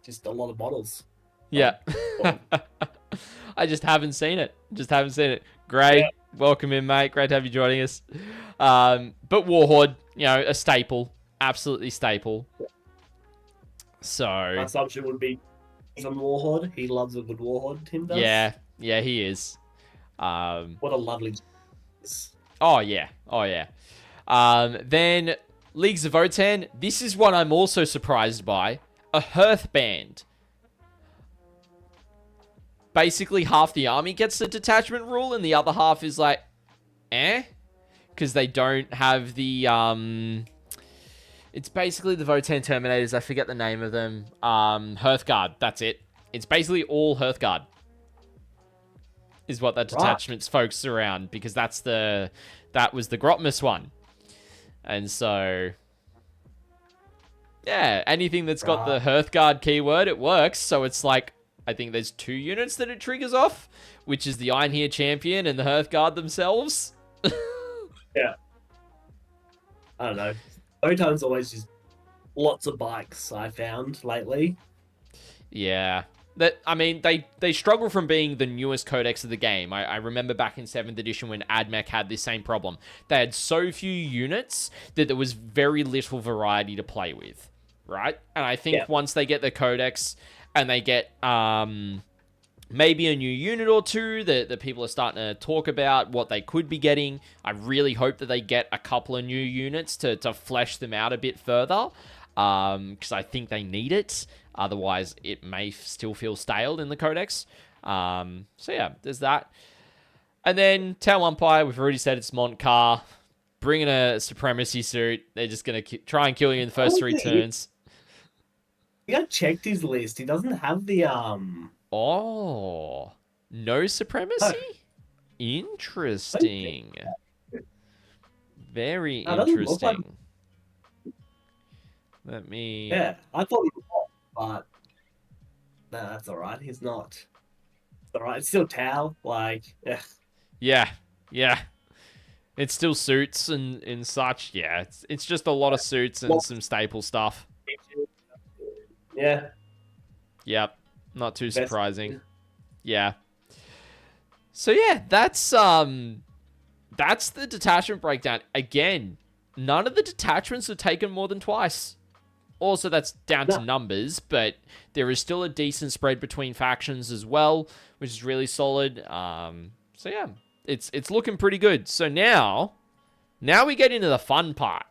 just a lot of models. Yeah. Oh, I just haven't seen it. yeah, Gray, welcome in, mate. Great to have you joining us. But Warhorde, a staple. Absolutely staple. my So, assumption would be he's on Warhorde. He loves a good Warhorde. Tim does. yeah, he is. What a lovely. Oh, yeah. Then, Leagues of Votan. This is one I'm also surprised by. A Hearth Band. Basically, half the army gets the detachment rule, and the other half is like, because they don't have the It's basically the Votan Terminators. I forget the name of them. Hearthguard. That's it. It's basically all Hearthguard. Is what that detachment's focused around, because that was the Grotmus one, and so yeah, anything that's got the Hearthguard keyword, it works. So it's like, I think there's 2 units that it triggers off, which is the Einherjar Champion and the Hearthguard themselves. Yeah. I don't know. Votan's always just lots of bikes, I found lately. Yeah. They struggle from being the newest codex of the game. I remember back in 7th edition when AdMech had this same problem. They had so few units that there was very little variety to play with, right? And I think once they get the codex and they get maybe a new unit or two that people are starting to talk about what they could be getting, I really hope that they get a couple of new units to flesh them out a bit further, because I think they need it. Otherwise, it may still feel stale in the codex. So yeah, there's that. And then Town Umpire, we've already said it's Montcar. Bringing a Supremacy suit. They're just going to try and kill you in the first 3 turns. I checked his list. He doesn't have the Oh, no Supremacy? Interesting. Very interesting. Let me... Yeah, I thought he was, but no, that's all right. He's not. It's all right. It's still Tau. Like, yeah. It's still suits and such. Yeah, it's just a lot of suits and some staple stuff. Yeah. Yep. Not too surprising. Yeah. So yeah, that's the detachment breakdown. Again, none of the detachments are taken more than twice. Also, that's down to numbers, but there is still a decent spread between factions as well, which is really solid. So yeah, it's looking pretty good. So now we get into the fun part.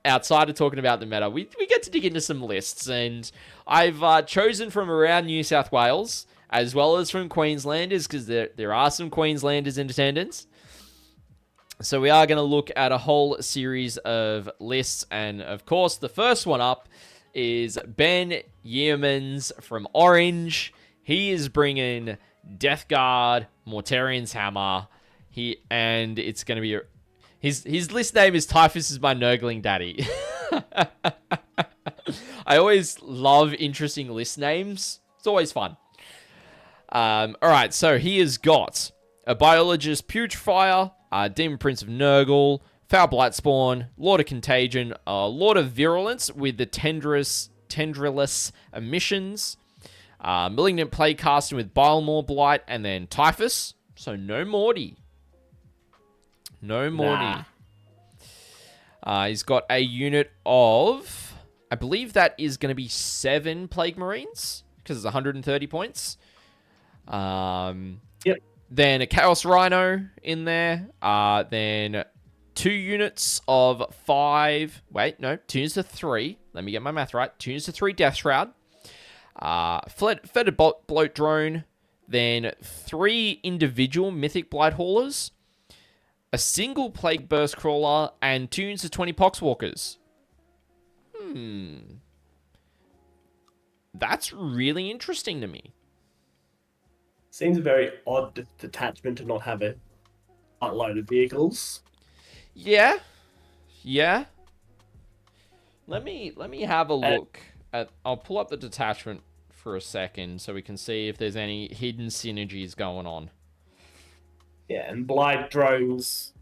Outside of talking about the meta, we get to dig into some lists, and I've chosen from around New South Wales as well as from Queenslanders, because there are some Queenslanders in attendance. So we are going to look at a whole series of lists, and of course the first one up is Ben Yeomans from Orange. He is bringing Death Guard, Mortarian's Hammer. And it's going to be his list name is Typhus is my Nurgling Daddy. I always love interesting list names. It's always fun. Alright, so he has got a Biologist Putrefier, Demon Prince of Nurgle, Foul Blightspawn, Lord of Contagion, Lord of Virulence with the Tendrilus Emissions, Malignant Playcasting with Bilemaw Blight, and then Typhus. So no Morty. No Morty. He's got a unit of, I believe that is going to be 7 Plague Marines, because it's 130 points. Yep. Then a Chaos Rhino in there. Then 2 units of 5. Wait, no, 2 units of 3. Let me get my math right. 2 units of 3 Death Shroud. Fetid Bloat Drone. Then 3 individual Mythic Blight Haulers. A single Plague Burst Crawler, and 2 units of 20 Poxwalkers. That's really interesting to me. Seems a very odd detachment to not have a load of vehicles. Yeah. Let me have a look at. I'll pull up the detachment for a second so we can see if there's any hidden synergies going on. Yeah, and Blight drones,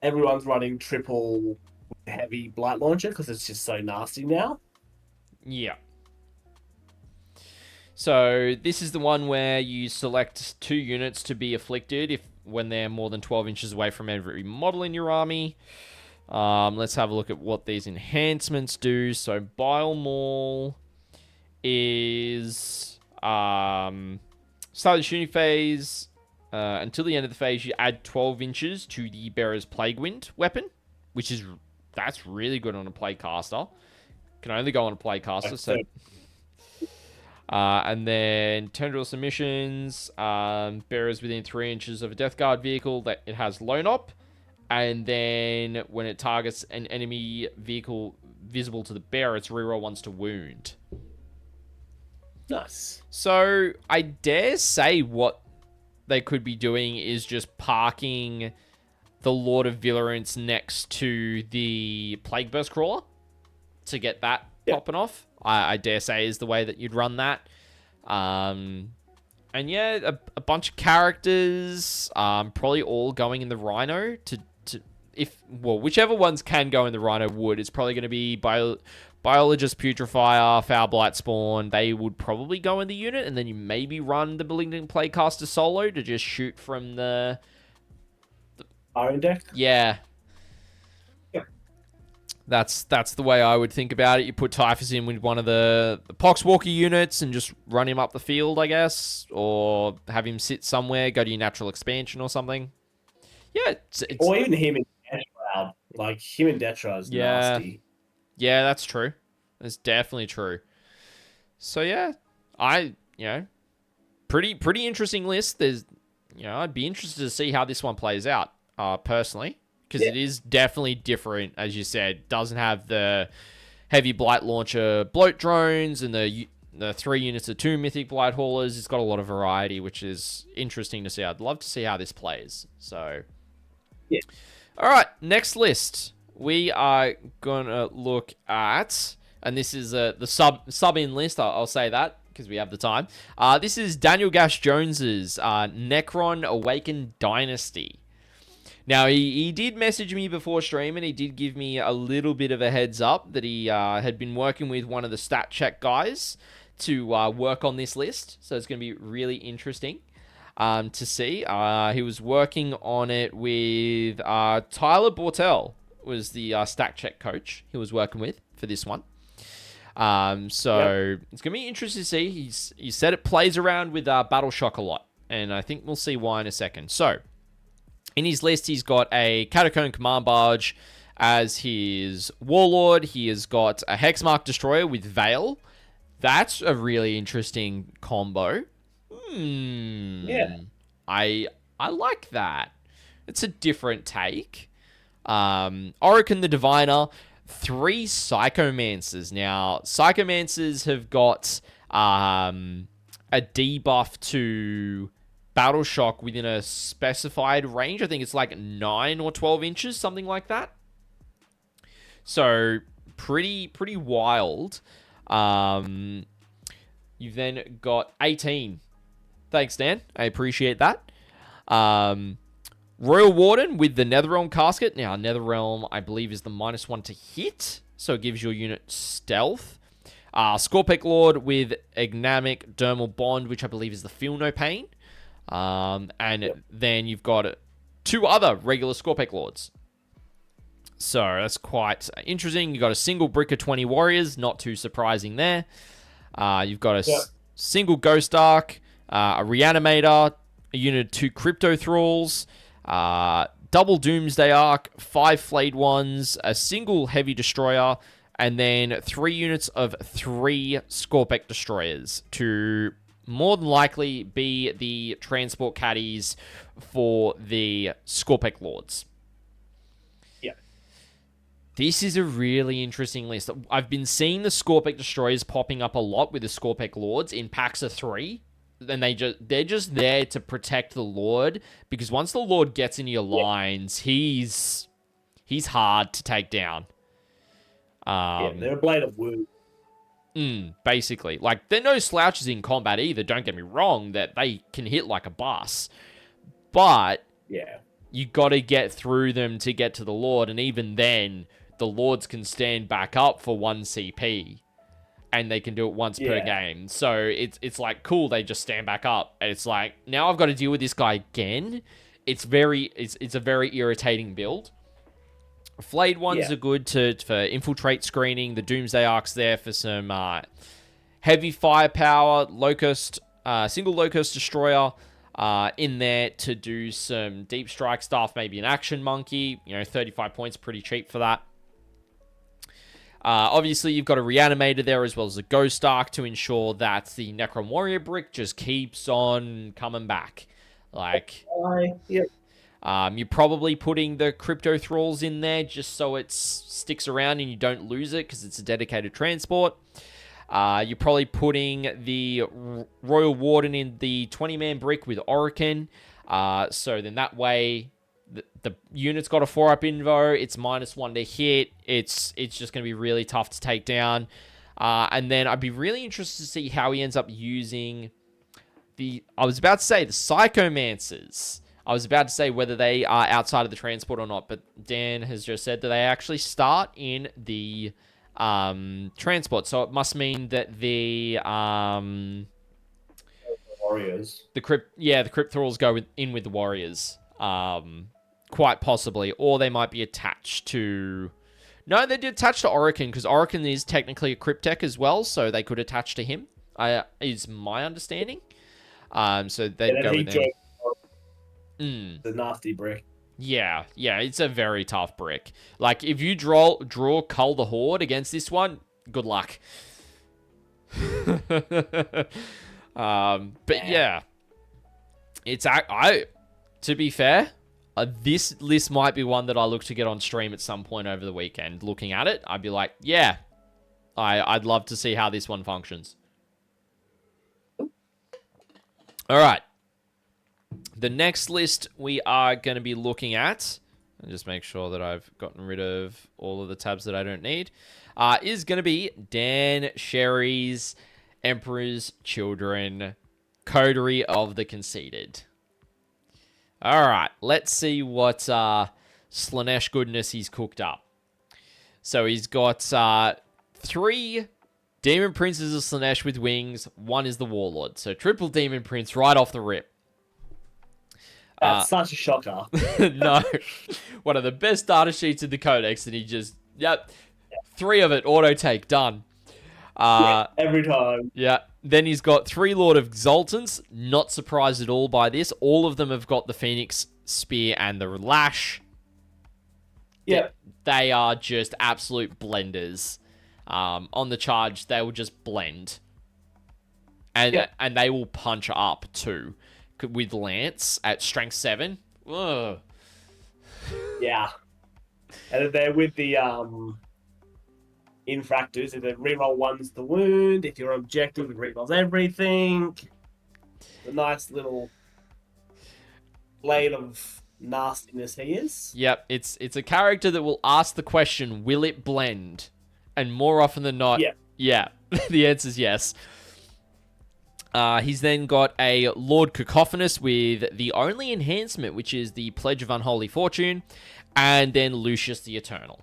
everyone's running triple heavy blight launcher because it's just so nasty now. Yeah. So this is the one where you select 2 units to be afflicted when they're more than 12 inches away from every model in your army. Let's have a look at what these enhancements do. So Bile Maul is start the shooting phase. Until the end of the phase, you add 12 inches to the Bearer's Plague Wind weapon, that's really good on a Playcaster. Can only go on a Playcaster, so... and then Tendril Submissions, bearers within 3 inches of a Death Guard vehicle that it has Lone Op. And then when it targets an enemy vehicle visible to the bearer, it's reroll once to wound. Nice. So I dare say what they could be doing is just parking the Lord of Virulence next to the Plague Burst Crawler to get that popping off. I dare say is the way that you'd run that. And yeah, a bunch of characters, probably all going in the Rhino whichever ones can go in the Rhino would. It's probably going to be Biologist, Putrefier, Foul Blight Spawn. They would probably go in the unit, and then you maybe run the Malignant Playcaster solo to just shoot from the Iron Deck? Yeah. That's the way I would think about it. You put Typhus in with one of the Poxwalker units and just run him up the field, I guess. Or have him sit somewhere, go to your natural expansion or something. Yeah, it's or even him in Detra. Like, him in Detra is nasty. Yeah, that's true. That's definitely true. So, yeah. Pretty interesting list. I'd be interested to see how this one plays out, personally. Because it is definitely different, as you said. Doesn't have the heavy blight launcher bloat drones and the 3 units of 2 mythic blight haulers. It's got a lot of variety, which is interesting to see. I'd love to see how this plays. So, yeah. All right, next list. We are gonna look at, and this is the sub-in list. I'll say that because we have the time. This is Daniel Gash Jones's Necron Awakened Dynasty. Now, he did message me before stream, and he did give me a little bit of a heads up that he had been working with one of the stat check guys to work on this list. So it's going to be really interesting to see. He was working on it with Tyler Bortel, was the stat check coach he was working with for this one. It's going to be interesting to see. He said it plays around with Battle Shock a lot, and I think we'll see why in a second. So, in his list, he's got a Catacomb Command Barge as his Warlord. He has got a Hexmark Destroyer with Veil. That's a really interesting combo. Yeah. I like that. It's a different take. Orokin the Diviner, 3 Psychomancers. Now, Psychomancers have got a debuff to Battle Shock within a specified range. I think it's like 9 or 12 inches, something like that. So, pretty wild. You've then got 18. Thanks, Dan. I appreciate that. Royal Warden with the Netherrealm Casket. Now, Netherrealm, I believe, is the -1 to hit, so it gives your unit stealth. Scorpec Lord with Agnamic Dermal Bond, which I believe is the Feel No Pain. Then you've got 2 other regular Scorpec Lords. So that's quite interesting. You've got a single brick of 20 warriors, not too surprising there. You've got a single Ghost Arc, a Reanimator, a unit of 2 Crypto Thralls, double Doomsday Arc, 5 Flayed Ones, a single Heavy Destroyer, and then 3 units of 3 Scorpec Destroyers to more than likely be the transport caddies for the Scorpec Lords. Yeah. This is a really interesting list. I've been seeing the Scorpec Destroyers popping up a lot with the Scorpec Lords in packs of 3. And they're just there to protect the Lord, because once the Lord gets into your lines, he's hard to take down. They're a blade of wood. Basically. Like, they're no slouches in combat either, don't get me wrong, that they can hit like a bus. But you got to get through them to get to the Lord, and even then, the Lords can stand back up for 1 CP, and they can do it once per game. So it's like, cool, they just stand back up, and it's like, now I've got to deal with this guy again. It's a very irritating build. Flayed ones are good for infiltrate screening. The Doomsday Ark's there for some heavy firepower. Locust, single Locust Destroyer in there to do some deep strike stuff. Maybe an Action Monkey. 35 points, pretty cheap for that. Obviously, you've got a Reanimator there as well as a Ghost Ark to ensure that the Necron Warrior brick just keeps on coming back. You're probably putting the Crypto Thralls in there just so it sticks around and you don't lose it because it's a dedicated transport. You're probably putting the Royal Warden in the 20-man brick with Orokin. So then that way, the unit's got a 4-up invo. It's -1 to hit. It's just going to be really tough to take down. And then I'd be really interested to see how he ends up using I was about to say the Psychomancers. I was about to say whether they are outside of the transport or not, but Dan has just said that they actually start in the transport. So it must mean that the Warriors. The Crypt Thralls go in with the Warriors. Quite possibly. Or they might be attached to... No, they're attached to Orokin, because Orokin is technically a Cryptek as well, so they could attach to him, is my understanding. So they'd go with them. The nasty brick. Yeah, it's a very tough brick. Like, if you draw Cull the Horde against this one, good luck. But yeah, it's to be fair, this list might be one that I look to get on stream at some point over the weekend. Looking at it, I'd be like, yeah, I'd love to see how this one functions. All right. The next list we are going to be looking at, and just make sure that I've gotten rid of all of the tabs that I don't need, is going to be Dan Sherry's Emperor's Children, Coterie of the Conceited. All right, let's see what Slaanesh goodness he's cooked up. So he's got 3 Demon Princes of Slaanesh with wings. 1 is the Warlord. So triple Demon Prince right off the rip. That's such a shocker. No. One of the best data sheets in the Codex, and he just, 3 of it, auto take, done. Every time. Yeah. Then he's got 3 Lord of Exaltants. Not surprised at all by this. All of them have got the Phoenix Spear and the Lash. Yeah. They are just absolute blenders. On the charge, they will just blend. And they will punch up too. With Lance at strength 7. Ugh. Yeah. And if they're with the infractors, if they reroll 1's the wound, if your objective, it rerolls everything. The nice little blade of nastiness he is. Yep, it's a character that will ask the question, will it blend? And more often than not, yeah. The answer is yes. He's then got a Lord Cacophonous with the only enhancement, which is the Pledge of Unholy Fortune, and then Lucius the Eternal.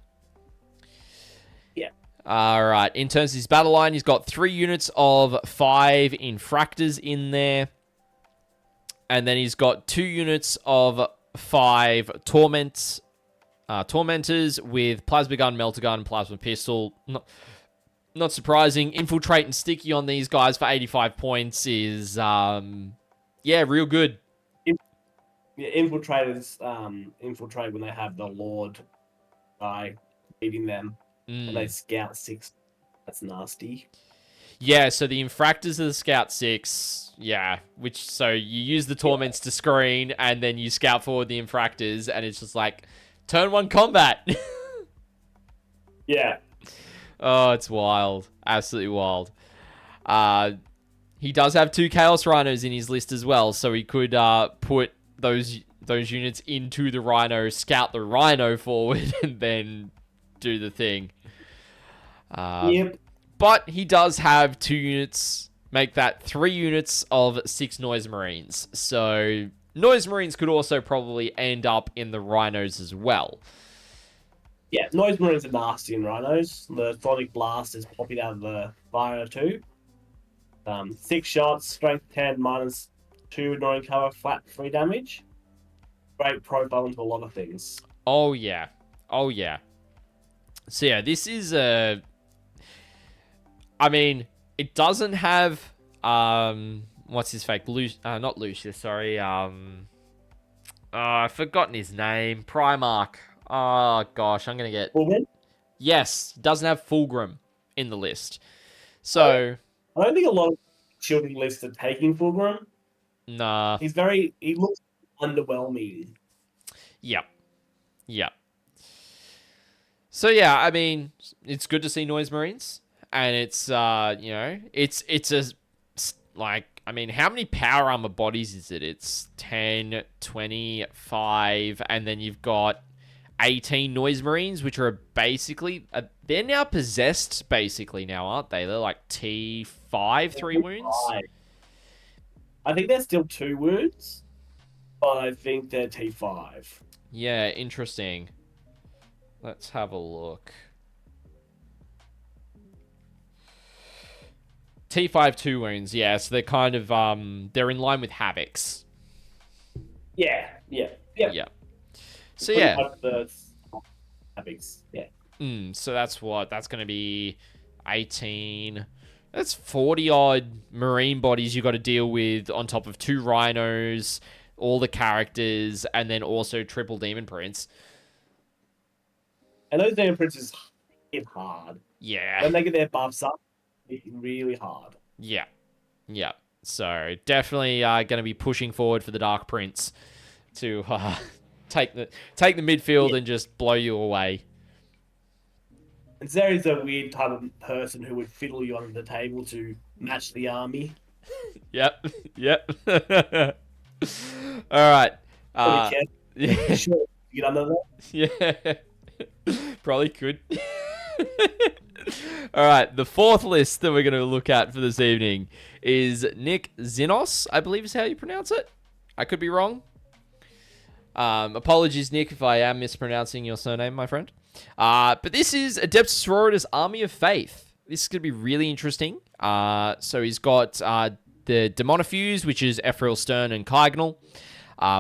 Yeah. Alright, in terms of his battle line, he's got 3 units of 5 Infractors in there, and then he's got 2 units of 5 Tormentors with Plasma Gun, Melter Gun, Plasma Pistol. Not surprising. Infiltrate and Sticky on these guys for 85 points is, real good. Infiltrators infiltrate when they have the Lord guy leading them, and they scout 6. That's nasty. Yeah, so the Infractors are the Scout 6. Yeah, so you use the Torments to screen, and then you scout forward the Infractors, and it's just like, turn 1 combat. Yeah. Oh, it's wild. Absolutely wild. He does have 2 Chaos Rhinos in his list as well, so he could put those units into the Rhino, scout the Rhino forward, and then do the thing. Yep. But he does have 2 units, make that 3 units of 6 Noise Marines. So Noise Marines could also probably end up in the Rhinos as well. Yeah, Noise Marines are nasty in Rhinos. The Sonic Blast is popping out of the fire too. 6 shots, strength 10, -2, annoying cover, flat 3 damage. Great profile into a lot of things. Oh, yeah. Oh, yeah. So, yeah, this is a... I mean, it doesn't have... what's his fake? Not Lucius, sorry. I've forgotten his name. Primarch. Oh, gosh, I'm going to get... Fulgrim? Yes, doesn't have Fulgrim in the list. So... I don't think a lot of children lists are taking Fulgrim. Nah. He looks underwhelming. Yep. Yep. So yeah, I mean, it's good to see Noise Marines, and it's it's a like, I mean, how many power armor bodies is it? It's 10, 25, and then you've got 18 Noise Marines, which are basically they're now possessed basically now, aren't they? They're like T5 3 wounds. I think they're still 2 wounds, but I think they're T5. Yeah, interesting. Let's have a look. T5 2 wounds, yeah, so they're kind of, they're in line with Havocs. Yeah. So, yeah. Havocs, yeah. So that's going to be 18. That's 40-odd Marine bodies you got to deal with on top of 2 Rhinos, all the characters, and then also triple Demon Prince. And those Demon Princes hit hard. Yeah. When they get their buffs up, it's really hard. Yeah. So definitely going to be pushing forward for the Dark Prince to take the midfield and just blow you away. And Zeri's a weird type of person who would fiddle you under the table to match the army. Yep. All right. Yeah. Sure. Get under that. Yeah. Probably could. All right. The fourth list that we're going to look at for this evening is Nick Zinos, I believe is how you pronounce it. I could be wrong. Apologies, Nick, if I am mispronouncing your surname, my friend. But this is Adeptus Sororitas Army of Faith. This is going to be really interesting. So he's got the Demonifuse, which is Ephrael Stern and Kygnal.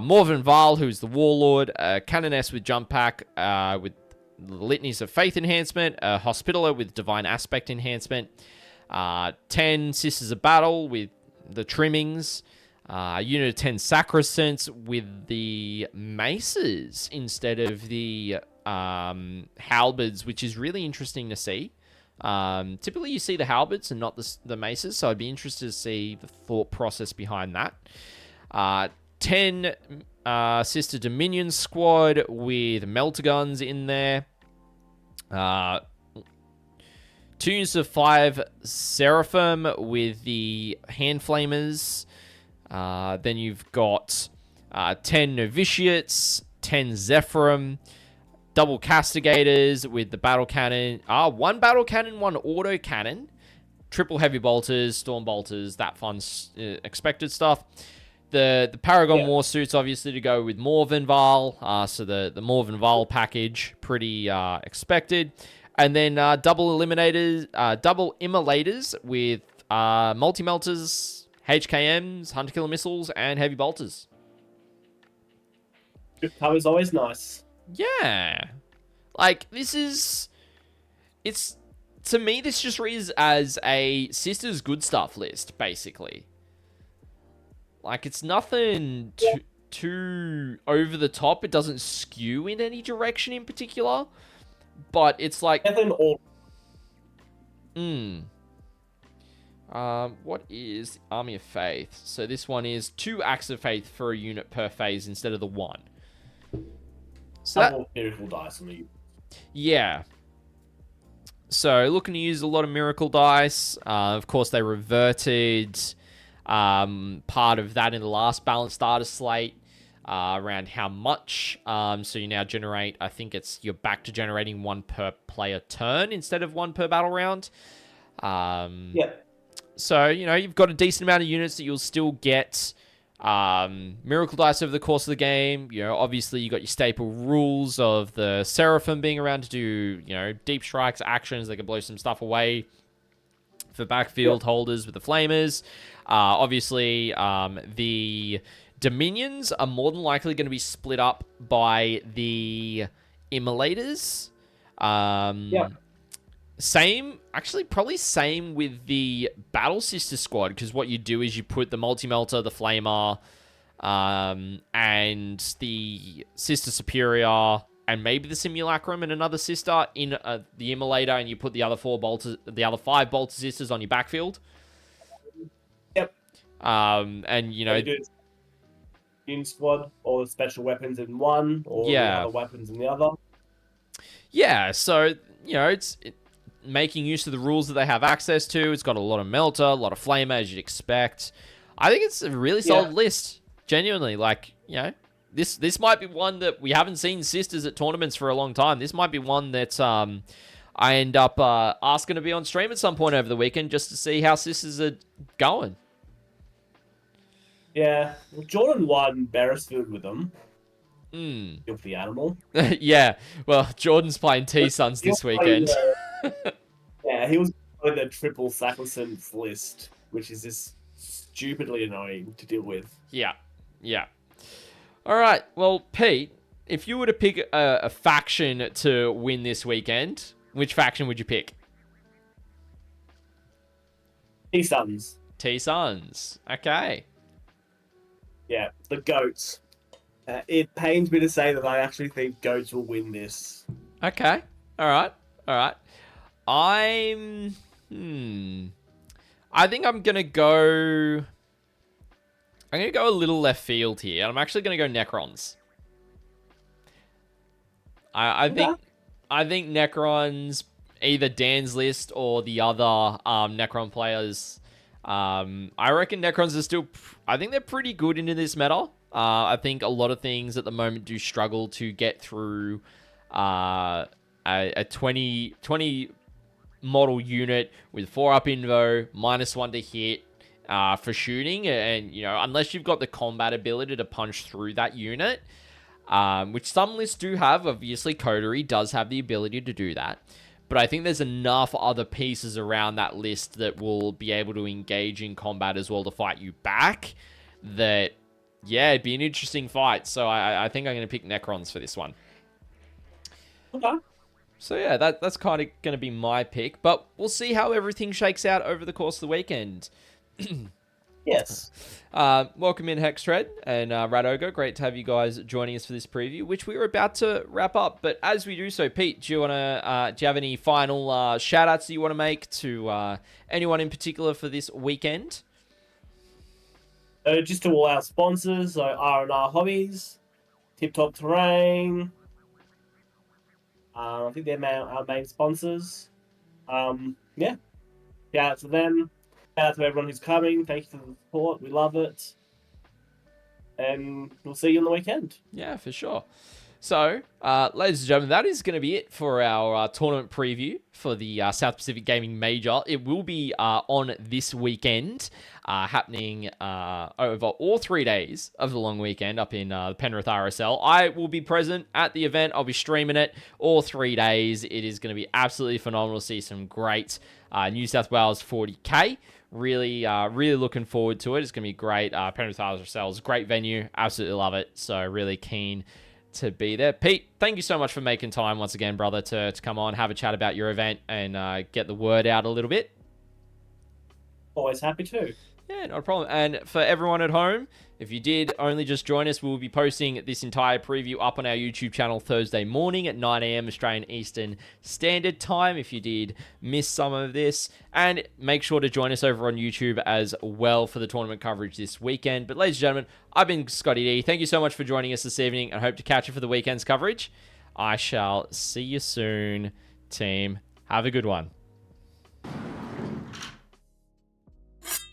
Morven Val, who's the Warlord. Canoness with Jump Pack with Litanies of Faith Enhancement. Hospitaller with Divine Aspect Enhancement. 10 Sisters of Battle with the Trimmings. Unit of 10 Sacrosaints with the Maces instead of the Halberds, which is really interesting to see. Typically you see the Halberds and not the Maces, so I'd be interested to see the thought process behind that. 10 Sister Dominion Squad with Meltaguns in there. 2 units of 5 Seraphim with the Hand Flamers. Then you've got 10 Novitiates, 10 Zephyrim, double Castigators with the Battle Cannon. 1 Battle Cannon, 1 Auto Cannon, triple Heavy Bolters, Storm Bolters, that fun expected stuff. The Paragon War Suits, obviously, to go with Morven Val. So the Morven Val package, pretty expected. And then double Immolators with Multi-Melters, HKMs, Hunter Killer Missiles, and Heavy Bolters. Good cover's always nice. Yeah. Like, this is... It's... To me, this just reads as a Sisters Good Stuff list, basically. Like, it's nothing too over the top. It doesn't skew in any direction in particular. But it's like... what is Army of Faith? So this one is 2 Acts of Faith for a unit per phase instead of the 1. So that... Miracle dice on the... Yeah. So looking to use a lot of Miracle dice. Of course, they reverted part of that in the last balanced starter slate around how much. So you now generate, I think you're back to generating 1 per player turn instead of 1 per battle round. Yeah. So, you've got a decent amount of units that you'll still get miracle dice over the course of the game. You know, obviously you got your staple rules of the Seraphim being around to do, you know, deep strikes, actions. They can blow some stuff away for backfield holders with the Flamers. Obviously, the Dominions are more than likely going to be split up by the Immolators. Probably same with the Battle Sister squad, because what you do is you put the Multi-Melter, the Flamer, and the Sister Superior, and maybe the Simulacrum and another Sister in the Immolator, and you put the other 5 Bolter Sisters on your backfield. Yep. And, you know... You do Unit squad, or the special weapons in one, or the other weapons in the other. Yeah, so, you know, it's making use of the rules that they have access to. It's got a lot of Melter, a lot of Flamer, as you'd expect. I think it's a really solid list. Genuinely, like, you know, this might be one that we haven't seen Sisters at tournaments for a long time. This might be one that I end up asking to be on stream at some point over the weekend just to see how Sisters are going. Yeah, well, Jordan won Beresford with them. Filthy animal. Yeah, well, Jordan's playing T-Suns this weekend. Yeah, he was playing the triple Sacrosanct list, which is just stupidly annoying to deal with. Yeah. All right, well, Pete, if you were to pick a faction to win this weekend, which faction would you pick? T-Suns. T-Suns. Okay. Yeah, the GOATs. It pains me to say that I actually think GOATs will win this. Okay. All right. I think I'm going to go... I'm going to go a little left field here. I'm actually going to go Necrons. I think Necrons, either Dan's list or the other Necron players... I reckon Necrons are still... I think they're pretty good into this meta. I think a lot of things at the moment do struggle to get through a 20 model unit with 4-up invo, -1 to hit for shooting. And, you know, unless you've got the combat ability to punch through that unit, which some lists do have. Obviously, Coterie does have the ability to do that. But I think there's enough other pieces around that list that will be able to engage in combat as well to fight you back. That, yeah, it'd be an interesting fight. So I think I'm going to pick Necrons for this one. Okay. So yeah, that's kind of going to be my pick. But we'll see how everything shakes out over the course of the weekend. Yes. Welcome in, Hextread and Radogo. Great to have you guys joining us for this preview, which we were about to wrap up. But as we do so, Pete, do you have any final shout-outs that you want to make to anyone in particular for this weekend? Just to all our sponsors, so R&R Hobbies, Tip Top Terrain. I think they're our main sponsors. Yeah. Shout out to them. Shout out to everyone who's coming. Thank you for the support. We love it. And we'll see you on the weekend. Yeah, for sure. So, ladies and gentlemen, that is going to be it for our tournament preview for the South Pacific Gaming Major. It will be on this weekend, happening over all 3 days of the long weekend up in Penrith RSL. I will be present at the event. I'll be streaming it all 3 days. It is going to be absolutely phenomenal to see some great New South Wales 40K. Really looking forward to it. It's going to be great. Penrith RSL is a great venue. Absolutely love it. So really keen to be there. Pete, thank you so much for making time once again, brother, to come on, have a chat about your event and get the word out a little bit. Always happy to. Yeah, not a problem. And for everyone at home, if you did only just join us, we'll be posting this entire preview up on our YouTube channel Thursday morning at 9 a.m. Australian Eastern Standard Time if you did miss some of this. And make sure to join us over on YouTube as well for the tournament coverage this weekend. But ladies and gentlemen, I've been ScottyD. Thank you so much for joining us this evening and hope to catch you for the weekend's coverage. I shall see you soon, team. Have a good one.